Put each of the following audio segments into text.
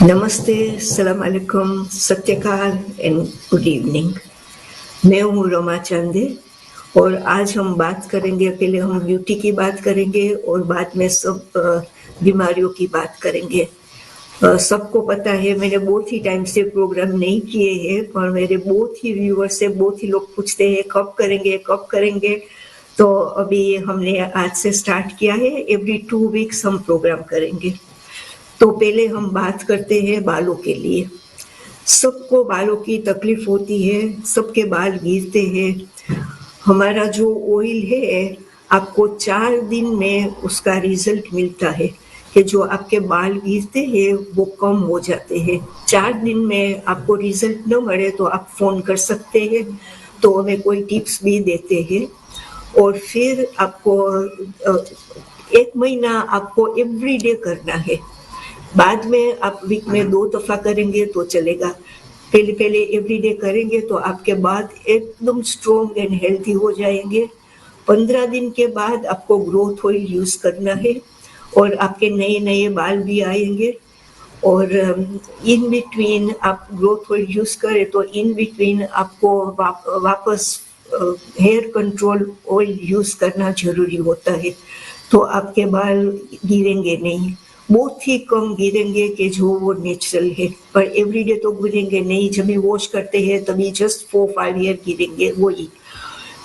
नमस्ते, सलाम अलैकुम, सत्यकाल एंड गुड इवनिंग। मैं हूँ रमा चांदे और आज हम बात करेंगे। पहले हम ब्यूटी की बात करेंगे और बाद में सब बीमारियों की बात करेंगे। सबको पता है, मैंने बहुत ही टाइम से प्रोग्राम नहीं किए हैं, पर मेरे बहुत ही व्यूअर्स से बहुत ही लोग पूछते हैं कब करेंगे कब करेंगे। तो अभी हमने आज से स्टार्ट किया है, एवरी 2 वीक्स हम प्रोग्राम करेंगे। तो पहले हम बात करते हैं बालों के लिए। सबको बालों की तकलीफ होती है, सबके बाल गिरते हैं। हमारा जो ऑयल है, आपको 4 दिन में उसका रिजल्ट मिलता है कि जो आपके बाल गिरते हैं वो कम हो जाते हैं। 4 दिन में आपको रिजल्ट न मिले तो आप फोन कर सकते हैं, तो हमें कोई टिप्स भी देते हैं। और फिर आपको 1 महीना आपको एवरीडे करना है। बाद में आप वीक में 2 दफा करेंगे तो चलेगा। पहले पहले एवरीडे करेंगे तो आपके बाल एकदम स्ट्रॉन्ग एंड हेल्थी हो जाएंगे। 15 दिन के बाद आपको ग्रोथ ऑयल यूज करना है और आपके नए नए बाल भी आएंगे। और इन बिटवीन आप ग्रोथ ऑयल यूज करें तो इन बिटवीन आपको वापस हेयर कंट्रोल ऑयल यूज करना जरूरी होता है, तो आपके बाल गिरेंगे नहीं। बहुत ही कम गिरेंगे कि जो वो नेचुरल है, पर एवरीडे तो गिरेंगे नहीं। जब भी वॉश करते हैं तभी जस्ट 4-5 ईयर गिरेंगे वही।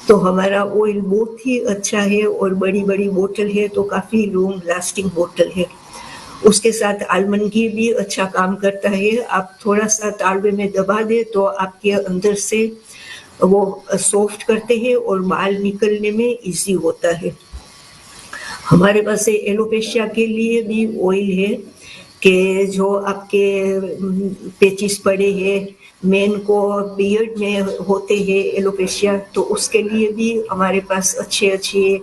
तो हमारा ऑयल बहुत ही अच्छा है और बड़ी बड़ी बोतल है, तो काफी लॉन्ग लास्टिंग बोतल है। उसके साथ आलमंड घी भी अच्छा काम करता है। आप थोड़ा सा तालवे में दबा दे तो आपके अंदर से वो सॉफ्ट करते हैं और बाल निकलने में इजी होता है। हमारे पास एलोपेशिया के लिए भी ऑयल है कि जो आपके पेचिस पड़े हैं, मेन को बियर्ड में होते हैं एलोपेशिया, तो उसके लिए भी हमारे पास अच्छे अच्छे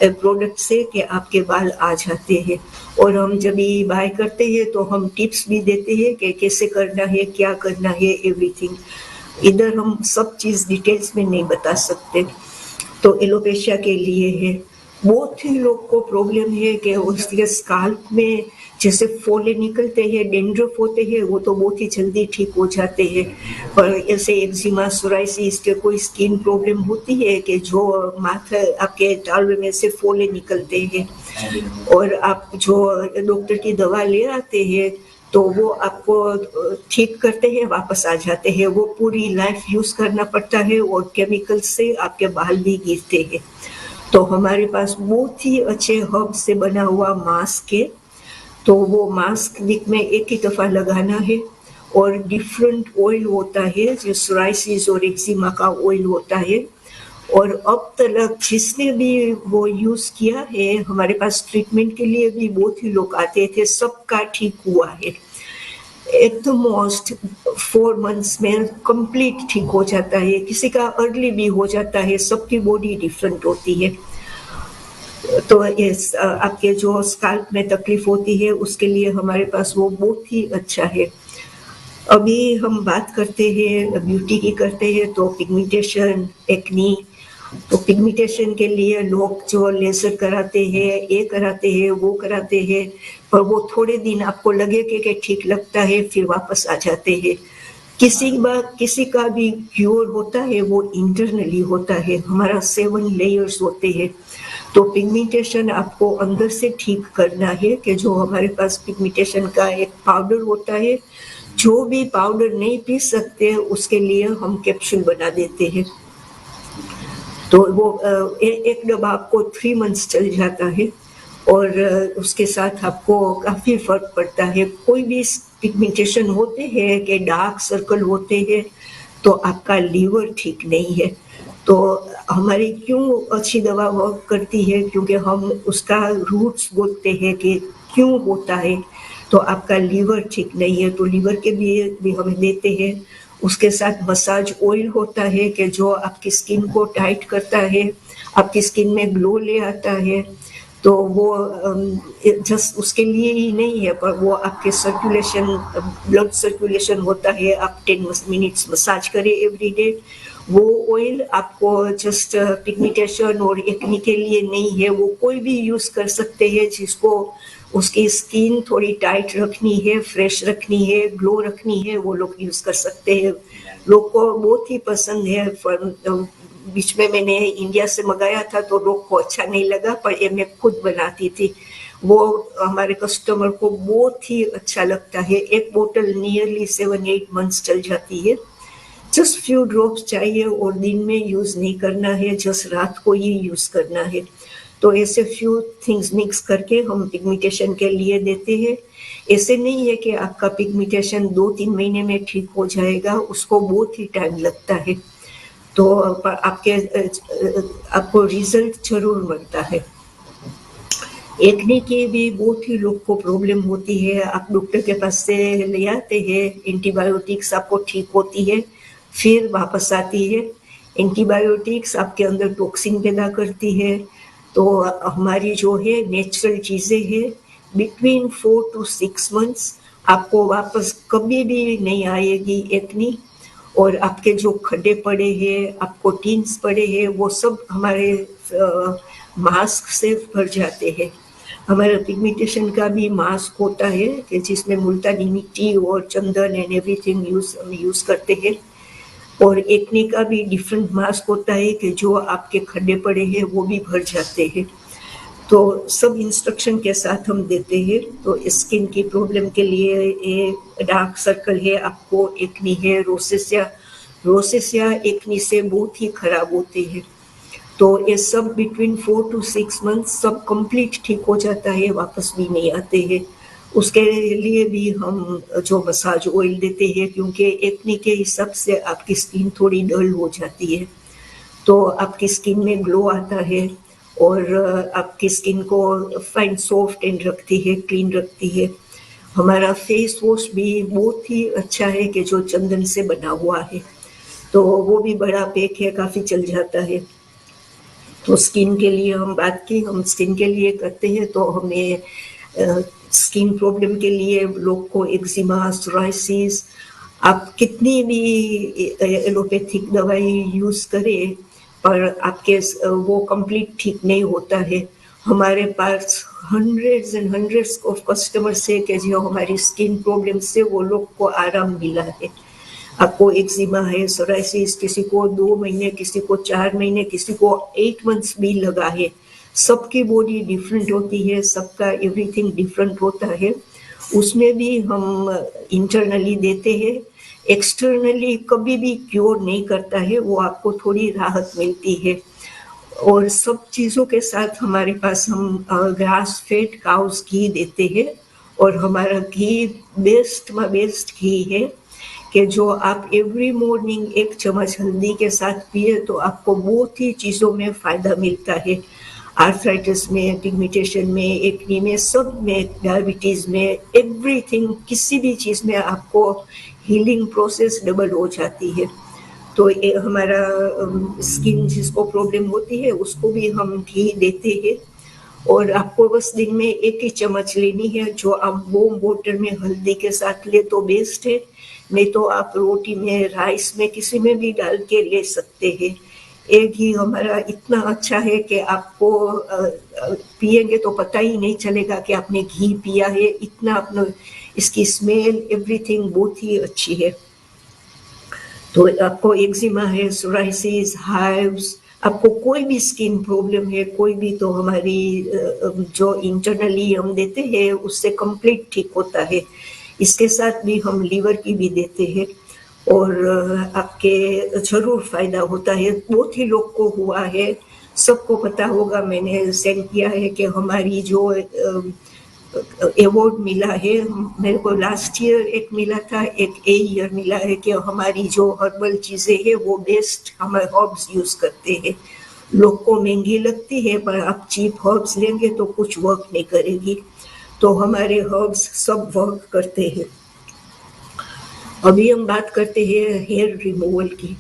प्रोडक्ट्स है कि आपके बाल आ जाते हैं। और हम जब भी बाय करते हैं तो हम टिप्स भी देते हैं कि कैसे करना है, क्या करना है, एवरीथिंग। इधर हम सब चीज़ डिटेल्स में नहीं बता सकते। तो एलोपेशिया के लिए है। बहुत ही लोग को प्रॉब्लम है कि उसके स्काल्प में जैसे फोले निकलते हैं, डेंड्रफ होते हैं, वो तो बहुत ही जल्दी ठीक हो जाते हैं। पर ऐसे एक्जिमा, सोराइसिस के कोई स्किन प्रॉब्लम होती है कि जो माथे आपके तालवे में से फोले निकलते हैं और आप जो डॉक्टर की दवा ले आते हैं तो वो आपको ठीक करते हैं, वापस आ जाते हैं। वो पूरी लाइफ यूज करना पड़ता है और केमिकल से आपके बाल भी गिरते हैं। तो हमारे पास बहुत ही अच्छे हर्ब से बना हुआ मास्क है। तो वो मास्क वीक में एक ही दफा लगाना है। और डिफरेंट ऑयल होता है, जो सोराइसिस और एक्जिमा का ऑयल होता है। और अब तक जिसने भी वो यूज किया है, हमारे पास ट्रीटमेंट के लिए भी बहुत ही लोग आते थे, सबका ठीक हुआ है। एट द मोस्ट 4 मंथ्स में कंप्लीट ठीक हो जाता है। किसी का अर्ली भी हो जाता है, सबकी बॉडी डिफरेंट होती है। तो इस आपके जो स्काल्प में तकलीफ होती है उसके लिए हमारे पास वो बहुत ही अच्छा है। अभी हम बात करते हैं ब्यूटी की, करते हैं तो पिगमेंटेशन, एक्नी। तो पिगमेंटेशन के लिए लोग जो लेजर कराते हैं, ये कराते हैं, वो कराते हैं, पर वो थोड़े दिन आपको लगे कि ठीक लगता है, फिर वापस आ जाते हैं। किसी का भी क्योर होता है वो इंटरनली होता है। हमारा 7 लेयर्स होते हैं। तो पिगमेंटेशन आपको अंदर से ठीक करना है कि जो हमारे पास पिगमेंटेशन का एक पाउडर होता है। जो भी पाउडर नहीं पी सकते उसके लिए हम कैप्सूल बना देते हैं। तो वो एक डब्बा आपको 3 मंथ्स चल जाता है और उसके साथ आपको काफी फर्क पड़ता है। कोई भी पिगमेंटेशन होते हैं कि डार्क सर्कल होते हैं तो आपका लीवर ठीक नहीं है। तो हमारी क्यों अच्छी दवा वर्क करती है, क्योंकि हम उसका रूट्स बोलते हैं कि क्यों होता है। तो आपका लीवर ठीक नहीं है तो लीवर के भी हमें देते हैं। उसके साथ मसाज ऑयल होता है कि जो आपकी स्किन को टाइट करता है, आपकी स्किन में ग्लो ले आता है। तो वो जस्ट उसके लिए ही नहीं है, पर वो आपके सर्कुलेशन, ब्लड सर्कुलेशन होता है। आप 10 मिनट्स मसाज करें एवरीडे। वो ऑयल आपको जस्ट पिगमेंटेशन और एक्ने के लिए नहीं है, वो कोई भी यूज कर सकते हैं जिसको उसकी स्किन थोड़ी टाइट रखनी है, फ्रेश रखनी है, ग्लो रखनी है, वो लोग यूज कर सकते हैं। लोग को बहुत ही पसंद है। बीच में मैंने इंडिया से मंगाया था तो लोग को अच्छा नहीं लगा, पर ये मैं खुद बनाती थी। वो हमारे कस्टमर को बहुत ही अच्छा लगता है। एक बोतल नियरली 7-8 मंथ्स चल जाती है। जस्ट फ्यू ड्रॉप्स चाहिए और दिन में यूज नहीं करना है, जस्ट रात को ही यूज करना है। तो ऐसे फ्यू थिंग्स मिक्स करके हम पिगमेंटेशन के लिए देते हैं। ऐसे नहीं है कि आपका पिगमेंटेशन 2-3 महीने में ठीक हो जाएगा, उसको बहुत ही टाइम लगता है। तो आपको रिजल्ट जरूर मिलता है। एक्ने की भी बहुत ही लोग को प्रॉब्लम होती है। आप डॉक्टर के पास से ले आते हैं, एंटीबायोटिक्स आपको ठीक होती है, फिर वापस आती है। एंटीबायोटिक्स आपके अंदर टॉक्सिन पैदा करती है। तो हमारी जो है नेचुरल चीज़ें हैं, बिटवीन 4 to 6 मंथ्स आपको वापस कभी भी नहीं आएगी एक्ने। और आपके जो खड्डे पड़े हैं, आपको टिन्स पड़े हैं, वो सब हमारे मास्क से भर जाते हैं। हमारा पिगमेंटेशन का भी मास्क होता है कि जिसमें मुल्तानी मिट्टी और चंदन एंड एवरीथिंग यूज करते हैं। और एक्ने का भी डिफरेंट मास्क होता है कि जो आपके खड्डे पड़े हैं वो भी भर जाते हैं। तो सब इंस्ट्रक्शन के साथ हम देते हैं। तो स्किन की प्रॉब्लम के लिए ये डार्क सर्कल है, आपको एक्ने है, रोसेसिया एक्ने से बहुत ही खराब होते हैं। तो ये सब बिटवीन 4 to 6 मंथ सब कंप्लीट ठीक हो जाता है, वापस भी नहीं आते हैं। उसके लिए भी हम जो मसाज ऑयल देते हैं, क्योंकि एक्ने के हिसाब से आपकी स्किन थोड़ी डल हो जाती है, तो आपकी स्किन में ग्लो आता है और आपकी स्किन को फाइन सॉफ्ट एंड रखती है, क्लीन रखती है। हमारा फेस वॉश भी बहुत ही अच्छा है कि जो चंदन से बना हुआ है, तो वो भी बड़ा पैक है, काफ़ी चल जाता है। तो स्किन के लिए हम बात की, हम स्किन के लिए करते हैं। तो हमें स्किन प्रॉब्लम के लिए लोग को एक्जिमा, सोराइसिस, आप कितनी भी एलोपैथिक दवाई यूज करें पर आपके वो कंप्लीट ठीक नहीं होता है। हमारे पास hundreds and hundreds of customers है कि जो हमारी स्किन प्रॉब्लम से वो लोग को आराम मिला है। आपको एक्जिमा है, सोराइसिस, किसी को 2 महीने, किसी को 4 महीने, किसी को 8 मंथ्स भी लगा है। सबकी बॉडी डिफरेंट होती है, सबका एवरीथिंग डिफरेंट होता है। उसमें भी हम इंटरनली देते हैं, एक्सटर्नली कभी भी क्योर नहीं करता है, वो आपको थोड़ी राहत मिलती है। और सब चीज़ों के साथ हमारे पास हम ग्रास फेड काउस घी देते हैं। और हमारा घी बेस्ट में बेस्ट घी है कि जो आप एवरी मॉर्निंग 1 चम्मच हल्दी के साथ पिए तो आपको बहुत ही चीज़ों में फ़ायदा मिलता है। आर्थराइटिस में, पिगमेंटेशन में, एक्ने में, सब में, डायबिटीज़ में, एवरीथिंग, किसी भी चीज़ में आपको हीलिंग प्रोसेस डबल हो जाती है। तो ये हमारा स्किन जिसको प्रॉब्लम होती है उसको भी हम घी देते हैं। और आपको बस दिन में 1 ही चम्मच लेनी है, जो आप वार्म वाटर में हल्दी के साथ ले तो बेस्ट है, नहीं तो आप रोटी में, राइस में, किसी में भी डाल के ले सकते हैं। ये घी हमारा इतना अच्छा है कि आपको पिएंगे तो पता ही नहीं चलेगा कि आपने घी पिया है। इतना अपना इसकी स्मेल एवरीथिंग बहुत ही अच्छी है। तो आपको एक्जिमा है, सोराइसिस, हाइव्स, आपको कोई भी स्किन प्रॉब्लम है, कोई भी, तो हमारी जो इंटरनली हम देते हैं उससे कंप्लीट ठीक होता है। इसके साथ भी हम लीवर की भी देते हैं और आपके ज़रूर फ़ायदा होता है। बहुत ही लोग को हुआ है, सबको पता होगा, मैंने सेंड किया है कि हमारी जो अवार्ड मिला है, मेरे को लास्ट ईयर एक मिला था, एक ईयर मिला है कि हमारी जो हर्बल चीज़ें हैं वो बेस्ट हम हर्ब्स यूज़ करते हैं। लोग को महंगी लगती है पर आप चीप हर्ब्स लेंगे तो कुछ वर्क नहीं करेगी, तो हमारे हर्ब्स सब वर्क करते हैं। अभी हम बात करते हैं हेयर रिमूवल की।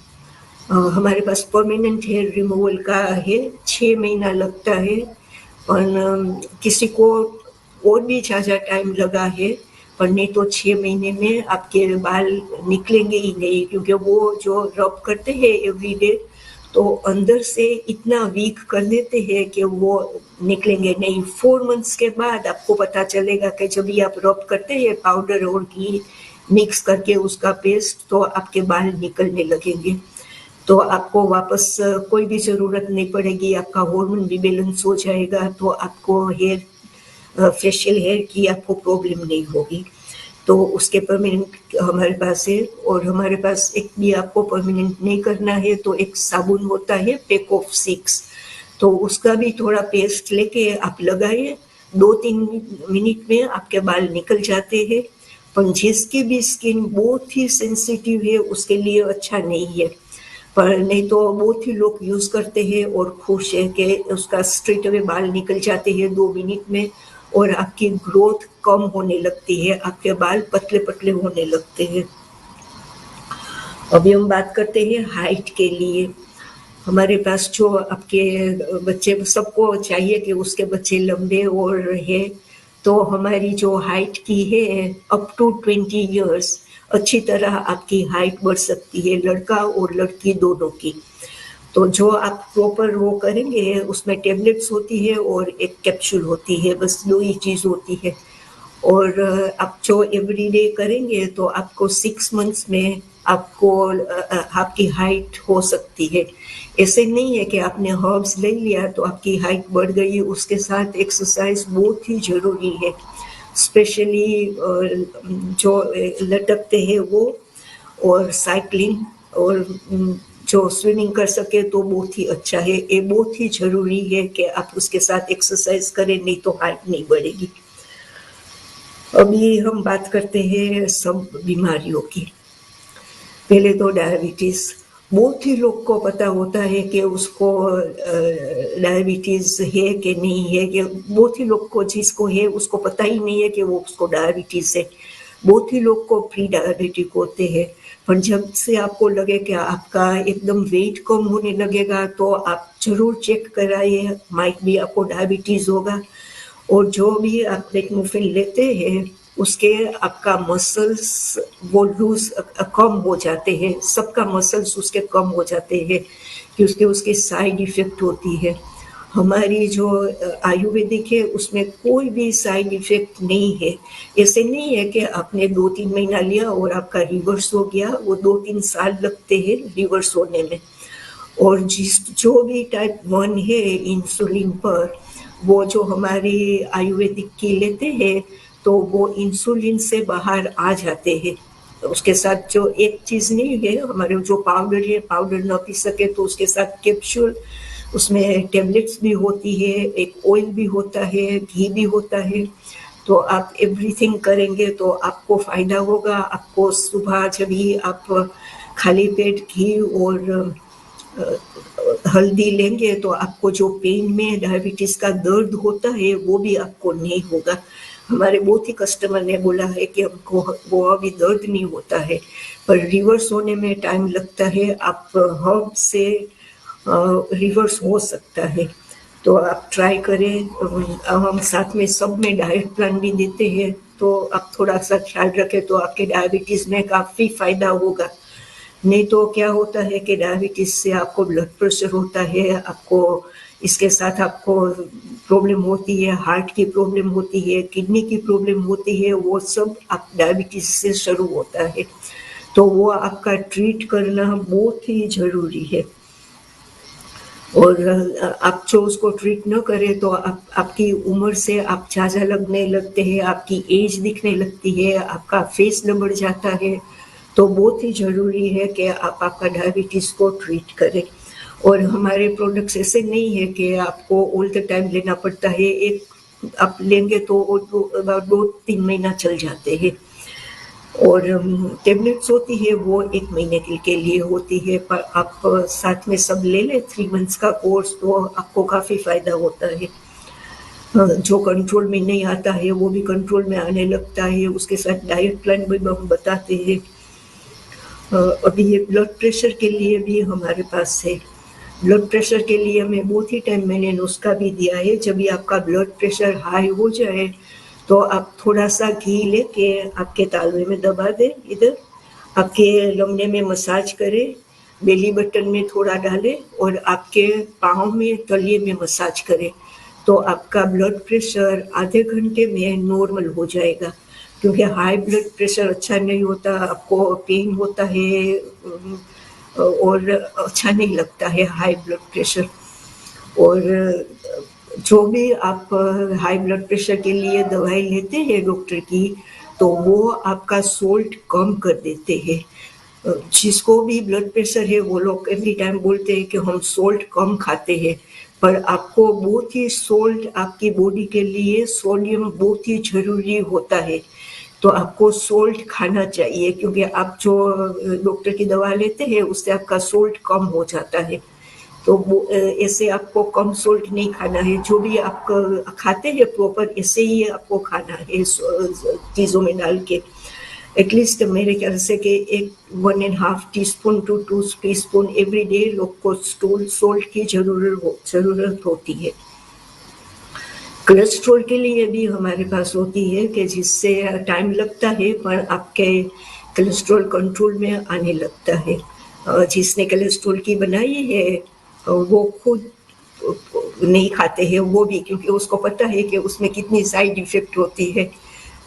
हमारे पास परमानेंट हेयर रिमूवल का है, 6 महीना लगता है। और किसी को और भी ज़्यादा टाइम लगा है, पर नहीं तो 6 महीने में आपके बाल निकलेंगे ही नहीं, क्योंकि वो जो रब करते हैं एवरी डे तो अंदर से इतना वीक कर देते हैं कि वो निकलेंगे नहीं। 4 मंथ्स के बाद आपको पता चलेगा कि जब भी आप रब करते हैं पाउडर और घी मिक्स करके उसका पेस्ट, तो आपके बाल निकलने लगेंगे। तो आपको वापस कोई भी ज़रूरत नहीं पड़ेगी, आपका हार्मोन भी बैलेंस हो जाएगा, तो आपको फेशियल हेयर की आपको प्रॉब्लम नहीं होगी। तो उसके परमानेंट हमारे पास है, और हमारे पास एक भी आपको परमानेंट नहीं करना है तो एक साबुन होता है पैक ऑफ 6, तो उसका भी थोड़ा पेस्ट लेके आप लगाइए, 2-3 मिनट में आपके बाल निकल जाते हैं। पर जिसकी भी स्किन बहुत ही सेंसिटिव है उसके लिए अच्छा नहीं है, पर नहीं तो बहुत ही लोग यूज करते हैं और खुश है कि उसका स्ट्रेट अवे बाल निकल जाते हैं 2 मिनट में, और आपकी ग्रोथ कम होने लगती है, आपके बाल पतले पतले होने लगते हैं। अभी हम बात करते हैं हाइट के लिए। हमारे पास जो आपके बच्चे, सबको चाहिए कि उसके बच्चे लंबे और है, तो हमारी जो हाइट की है अप टू 20 इयर्स अच्छी तरह आपकी हाइट बढ़ सकती है, लड़का और लड़की दोनों की। तो जो आप प्रॉपर वो करेंगे उसमें टेबलेट्स होती है और एक कैप्सूल होती है, बस 2 ही चीज़ होती है। और आप जो एवरीडे करेंगे तो आपको 6 मंथ्स में आपको आपकी हाइट हो सकती है। ऐसे नहीं है कि आपने हर्ब्स ले लिया तो आपकी हाइट बढ़ गई, उसके साथ एक्सरसाइज बहुत ही ज़रूरी है, स्पेशली जो लटकते हैं वो, और साइकिलिंग, और जो स्विमिंग कर सके तो बहुत ही अच्छा है। ये बहुत ही ज़रूरी है कि आप उसके साथ एक्सरसाइज करें, नहीं तो हाइट नहीं बढ़ेगी। अभी हम बात करते हैं सब बीमारियों की। पहले तो डायबिटीज, बहुत ही लोग को पता होता है कि उसको डायबिटीज है कि नहीं है, कि बहुत ही लोग को जिसको है उसको पता ही नहीं है कि वो उसको डायबिटीज है। बहुत ही लोग को प्री डायबिटिक होते हैं, पर जब से आपको लगे कि आपका एकदम वेट कम होने लगेगा तो आप जरूर चेक कराइए, माइट भी आपको डायबिटीज होगा। और जो भी आप लेटमोफिन लेते हैं उसके आपका मसल्स वो लूज कम हो जाते हैं, सबका मसल्स उसके कम हो जाते हैं, कि उसके साइड इफेक्ट होती है। हमारी जो आयुर्वेदिक है उसमें कोई भी साइड इफेक्ट नहीं है। ऐसे नहीं है कि आपने 2-3 महीना लिया और आपका रिवर्स हो गया, वो 2-3 साल लगते हैं रिवर्स होने में। और जो भी टाइप 1 है इंसुलिन पर, वो जो हमारी आयुर्वेदिक की लेते हैं तो वो इंसुलिन से बाहर आ जाते हैं। उसके साथ जो एक चीज नहीं है, हमारे जो पाउडर है, पाउडर न पी सके तो उसके साथ कैप्सूल, उसमें टेबलेट्स भी होती है, एक ऑयल भी होता है, घी भी होता है। तो आप एवरीथिंग करेंगे तो आपको फायदा होगा। आपको सुबह जब भी आप खाली पेट घी और हल्दी लेंगे तो आपको जो पेन में डायबिटीज का दर्द होता है वो भी आपको नहीं होगा। हमारे बहुत ही कस्टमर ने बोला है कि हमको वो अभी दर्द नहीं होता है, पर रिवर्स होने में टाइम लगता है। आप हर्ब से रिवर्स हो सकता है, तो आप ट्राई करें। हम साथ में सब में डाइट प्लान भी देते हैं, तो आप थोड़ा सा ख्याल रखें तो आपके डायबिटीज में काफ़ी फायदा होगा। नहीं तो क्या होता है कि डायबिटीज से आपको ब्लड प्रेशर होता है, आपको इसके साथ आपको प्रॉब्लम होती है, हार्ट की प्रॉब्लम होती है, किडनी की प्रॉब्लम होती है, वो सब आप डायबिटीज से शुरू होता है। तो वो आपका ट्रीट करना बहुत ही ज़रूरी है। और आप जो उसको ट्रीट न करें तो आपकी उम्र से आप ज़्यादा लगने लगते हैं, आपकी एज दिखने लगती है, आपका फेस न जाता है। तो बहुत ही ज़रूरी है कि आप आपका डायबिटीज़ को ट्रीट करें। और हमारे प्रोडक्ट्स ऐसे नहीं है कि आपको ऑल द टाइम लेना पड़ता है। एक आप लेंगे तो 2-3 महीना चल जाते हैं। और टेबलेट्स होती है वो 1 महीने के लिए होती है, पर आप साथ में सब ले लें 3 मंथ्स का कोर्स तो आपको काफ़ी फ़ायदा होता है। जो कंट्रोल में नहीं आता है वो भी कंट्रोल में आने लगता है। उसके साथ डाइट प्लान भी हम बताते हैं। अभी ये ब्लड प्रेशर के लिए भी हमारे पास है। ब्लड प्रेशर के लिए हमें बहुत ही टाइम मैंने नुस्खा भी दिया है। जब भी आपका ब्लड प्रेशर हाई हो जाए तो आप थोड़ा सा घी लेके आपके तालवे में दबा दें, इधर आपके लमने में मसाज करें, बेली बटन में थोड़ा डालें और आपके पाँव में, तलिए में मसाज करें, तो आपका ब्लड प्रेशर आधे घंटे में नॉर्मल हो जाएगा। क्योंकि हाई ब्लड प्रेशर अच्छा नहीं होता, आपको पेन होता है और अच्छा नहीं लगता है हाई ब्लड प्रेशर। और जो भी आप हाई ब्लड प्रेशर के लिए दवाई लेते हैं डॉक्टर की, तो वो आपका सोल्ट कम कर देते हैं। जिसको भी ब्लड प्रेशर है वो लोग एवरी टाइम बोलते हैं कि हम सोल्ट कम खाते हैं, पर आपको बहुत ही सोल्ट आपकी बॉडी के लिए सोडियम बहुत ही जरूरी होता है। तो आपको सोल्ट खाना चाहिए, क्योंकि आप जो डॉक्टर की दवा लेते हैं उससे आपका सोल्ट कम हो जाता है। तो ऐसे आपको कम सोल्ट नहीं खाना है, जो भी आप खाते हैं प्रॉपर ऐसे ही आपको खाना है चीज़ों में डाल के। एटलीस्ट मेरे ख्याल से कि 1.5 teaspoon two 2 teaspoon every day लोग को सोल्ट की जरूरत होती है। कोलेस्ट्रॉल के लिए भी हमारे पास होती है कि जिससे टाइम लगता है पर आपके कोलेस्ट्रॉल कंट्रोल में आने लगता है। जिसने कोलेस्ट्रॉल की बनाई है वो खुद नहीं खाते हैं वो भी, क्योंकि उसको पता है कि उसमें कितनी साइड इफेक्ट होती है।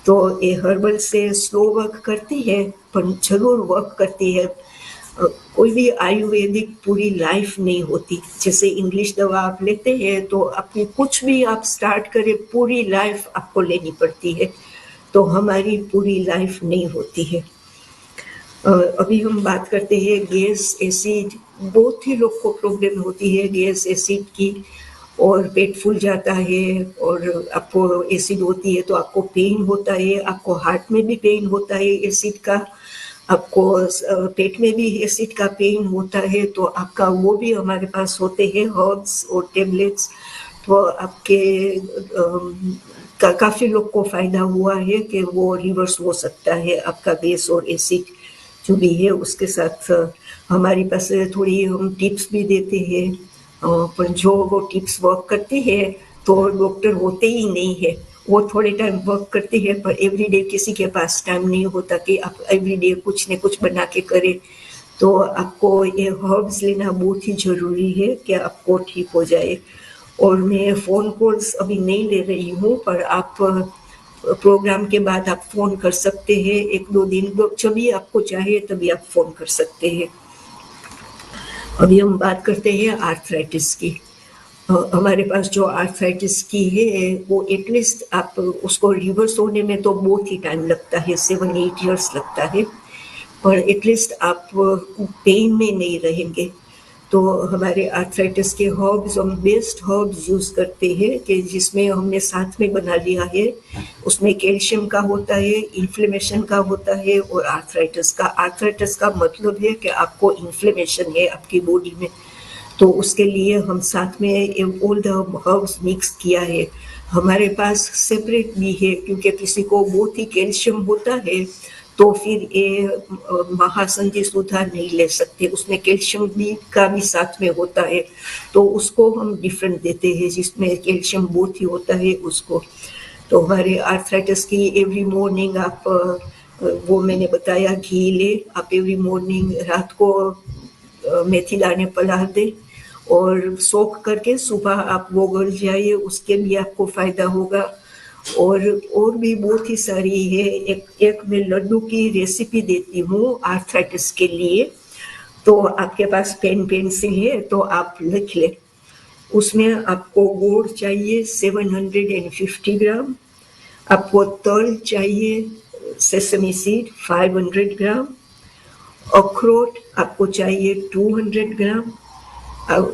तो ये हर्बल से स्लो वर्क करती है पर जरूर वर्क करती है। कोई भी आयुर्वेदिक पूरी लाइफ नहीं होती। जैसे इंग्लिश दवा आप लेते हैं तो आपकी कुछ भी आप स्टार्ट करें पूरी लाइफ आपको लेनी पड़ती है, तो हमारी पूरी लाइफ नहीं होती है। अभी हम बात करते हैं गैस एसिड। बहुत ही लोग को प्रॉब्लम होती है गैस एसिड की, और पेट फूल जाता है और आपको एसिड होती है तो आपको पेन होता है, आपको हार्ट में भी पेन होता है एसिड का, आपको पेट में भी एसिड का पेन होता है, तो आपका वो भी हमारे पास होते हैं हर्ब्स और टेबलेट्स। तो आपके काफ़ी लोग को फ़ायदा हुआ है कि वो रिवर्स हो सकता है आपका गैस और एसिड जो भी है उसके साथ। हमारे पास थोड़ी हम टिप्स भी देते हैं, पर जो वो टिप्स वर्क करती है तो डॉक्टर होते ही नहीं है। वो थोड़े टाइम वर्क करती है पर एवरीडे किसी के पास टाइम नहीं होता कि आप एवरीडे कुछ न कुछ बना के करें। तो आपको ये हर्ब्स लेना बहुत ही ज़रूरी है कि आपको ठीक हो जाए। और मैं फ़ोन कॉल्स अभी नहीं ले रही हूँ, पर आप प्रोग्राम के बाद आप फ़ोन कर सकते हैं, 1-2 दिन जब भी आपको चाहे तभी आप फ़ोन कर सकते हैं। अभी हम बात करते हैं आर्थराइटिस की। हमारे पास जो आर्थराइटिस की है वो एटलीस्ट आप उसको रिवर्स होने में तो बहुत ही टाइम लगता है, 7-8 ईयर्स लगता है, पर एटलीस्ट आप पेन में नहीं रहेंगे। तो हमारे आर्थराइटिस के हर्ब्स हम बेस्ट हर्ब्स यूज़ करते हैं कि जिसमें हमने साथ में बना लिया है। उसमें कैल्शियम का होता है, इन्फ्लेमेशन का होता है और आर्थराइटिस का। आर्थराइटिस का मतलब है कि आपको इन्फ्लेमेशन है आपकी बॉडी में, तो उसके लिए हम साथ में ऑल द हर्ब्स मिक्स किया है। हमारे पास सेपरेट भी है, क्योंकि किसी को बहुत ही कैल्शियम होता है तो फिर ये महासंधि सुधा नहीं ले सकते, उसमें कैल्शियम भी का भी साथ में होता है, तो उसको हम डिफरेंट देते हैं जिसमें कैल्शियम बहुत ही होता है उसको। तो हमारे आर्थराइटिस की एवरी मॉर्निंग आप वो मैंने बताया घी ले, आप एवरी मॉर्निंग रात को मेथी दाने पला दें और सोख करके सुबह आप वो गल जाइए, उसके भी आपको फायदा होगा। और भी बहुत ही सारी है। एक मैं लड्डू की रेसिपी देती हूँ आर्थराइटिस के लिए, तो आपके पास पेन पेंसिल है तो आप लिख लें। उसमें आपको गुड़ चाहिए 750 ग्राम, आपको तल चाहिए सेसमी सीड 500 ग्राम, अखरोट आपको चाहिए 200 ग्राम,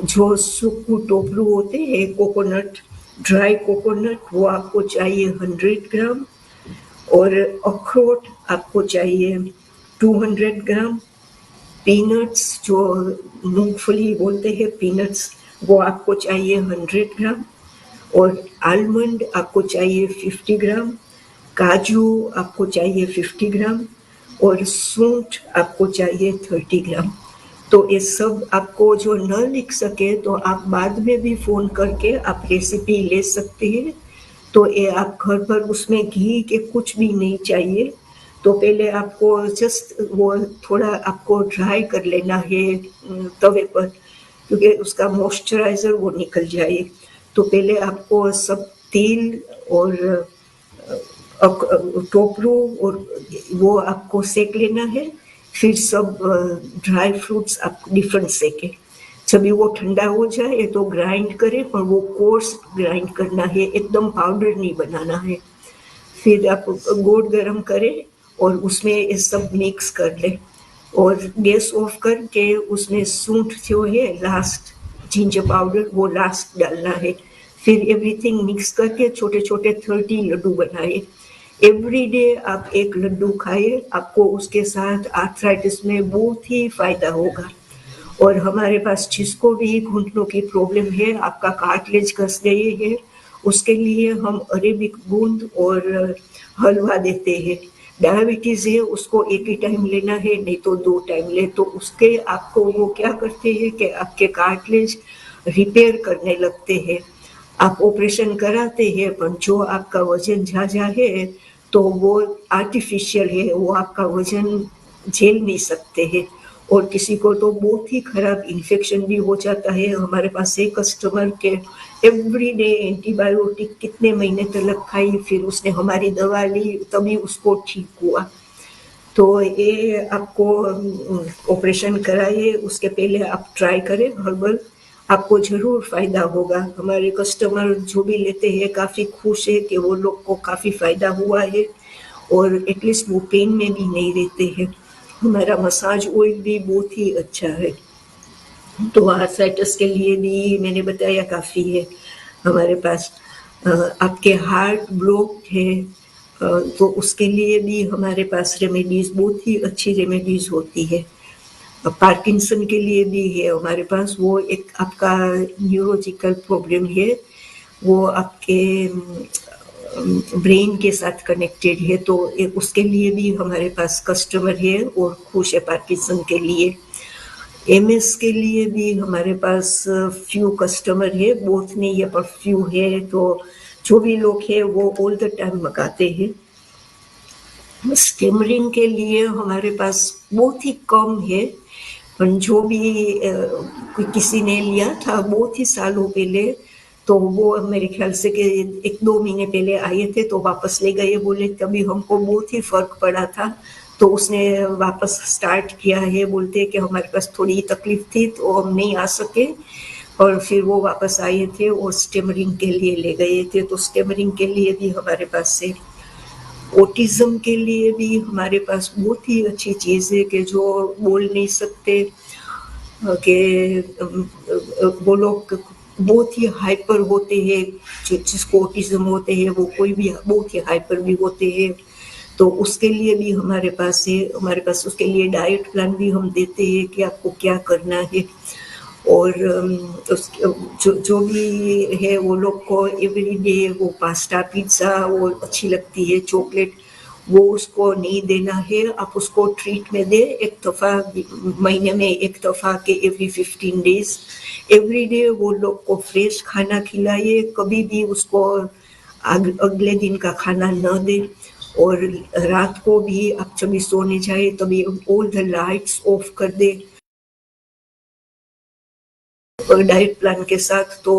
जो सूखू टोपरू होते हैं कोकोनट, ड्राई कोकोनट, वो आपको चाहिए 100 ग्राम, और अखरोट आपको चाहिए 200 ग्राम, पीनट्स जो मूंगफली बोलते हैं पीनट्स, वो आपको चाहिए 100 ग्राम, और आलमंड आपको चाहिए 50 ग्राम, काजू आपको चाहिए 50 ग्राम, और सूंठ आपको चाहिए 30 ग्राम। तो ये सब आपको जो न लिख सके तो आप बाद में भी फ़ोन करके आप रेसिपी ले सकते हैं। तो ये आप घर पर उसमें घी के कुछ भी नहीं चाहिए, तो पहले आपको जस्ट वो थोड़ा आपको ड्राई कर लेना है तवे पर, क्योंकि उसका मॉइस्चराइज़र वो निकल जाए। तो पहले आपको सब तेल और टोपरू और वो आपको सेक लेना है। फिर सब ड्राई फ्रूट्स आप डिफरेंट सेकें। जब वो ठंडा हो जाए तो ग्राइंड करें, और वो कोर्स ग्राइंड करना है, एकदम पाउडर नहीं बनाना है। फिर आप गुड़ गरम करें और उसमें ये सब मिक्स कर लें, और गैस ऑफ करके उसमें सूंठ जो है लास्ट, जिंजर पाउडर वो लास्ट डालना है। फिर एवरीथिंग मिक्स करके छोटे छोटे 30 लड्डू बनाए। एवरी डे आप एक लड्डू खाइए, आपको उसके साथ आर्थराइटिस में बहुत ही फायदा होगा। और हमारे पास जिसको भी घुटनों की प्रॉब्लम है, आपका कार्टिलेज घस गए है, उसके लिए हम अरेबिक गूंद और हलवा देते हैं। डायबिटीज है उसको एक ही टाइम लेना है, नहीं तो 2 टाइम ले, तो उसके आपको वो क्या करते हैं कि आपके कार्टिलेज रिपेयर करने लगते हैं। आप ऑपरेशन कराते हैं, पर जो आपका वजन ज़्यादा है तो वो आर्टिफिशियल है, वो आपका वजन झेल नहीं सकते हैं, और किसी को तो बहुत ही खराब इन्फेक्शन भी हो जाता है। हमारे पास एक कस्टमर के एवरी डे एंटीबायोटिक कितने महीने तक खाई, फिर उसने हमारी दवा ली तभी उसको ठीक हुआ। तो ये आपको ऑपरेशन कराइए उसके पहले आप ट्राई करें हर्बल, आपको ज़रूर फ़ायदा होगा। हमारे कस्टमर जो भी लेते हैं काफ़ी खुश है कि वो लोग को काफ़ी फ़ायदा हुआ है, और एटलीस्ट वो पेन में भी नहीं रहते हैं। हमारा मसाज ऑयल भी बहुत ही अच्छा है। तो आर्थराइटिस के लिए भी मैंने बताया काफ़ी है हमारे पास। आपके हार्ट ब्लॉक है तो उसके लिए भी हमारे पास रेमेडीज़, बहुत ही अच्छी रेमेडीज़ होती है। पार्किंसन के लिए भी है हमारे पास, वो एक आपका न्यूरोलॉजिकल प्रॉब्लम है, वो आपके ब्रेन के साथ कनेक्टेड है, तो उसके लिए भी हमारे पास कस्टमर है और खुश है पार्किंसन के लिए। एमएस के लिए भी हमारे पास फ्यू कस्टमर है, बहुत नहीं है पर फ्यू है, तो जो भी लोग हैं वो ऑल द टाइम मंगाते हैं। स्टेमरिंग के लिए हमारे पास बहुत ही कम है, पर जो भी किसी ने लिया था बहुत ही सालों पहले, तो वो मेरे ख्याल से कि 1-2 महीने पहले आए थे तो वापस ले गए, बोले तभी हमको बहुत ही फर्क पड़ा था, तो उसने वापस स्टार्ट किया है। बोलते कि हमारे पास थोड़ी तकलीफ थी तो हम नहीं आ सके, और फिर वो वापस आए थे और स्टेमरिंग के लिए ले गए थे। तो स्टेमरिंग के लिए भी हमारे पास है। ऑटिज्म के लिए भी हमारे पास बहुत ही अच्छी चीज़ है कि जो बोल नहीं सकते, कि वो लोग बहुत ही हाइपर होते हैं, जिसको ऑटिज्म होते हैं वो कोई भी बहुत ही हाइपर भी होते हैं, तो उसके लिए भी हमारे पास है। हमारे पास उसके लिए डाइट प्लान भी हम देते हैं कि आपको क्या करना है, और जो भी है वो लोग को एवरी डे वो पास्ता पिज़्ज़ा वो अच्छी लगती है, चॉकलेट वो उसको नहीं देना है। आप उसको ट्रीट में दे, एक दफ़ा महीने में एक दफ़ा के एवरी 15 डेज, एवरी डे वो लोग को फ्रेश खाना खिलाइए, कभी भी उसको अगले दिन का खाना न दे। और रात को भी आप जब भी सोने जाए तभी ऑल द लाइट्स ऑफ कर दे डाइट प्लान के साथ। तो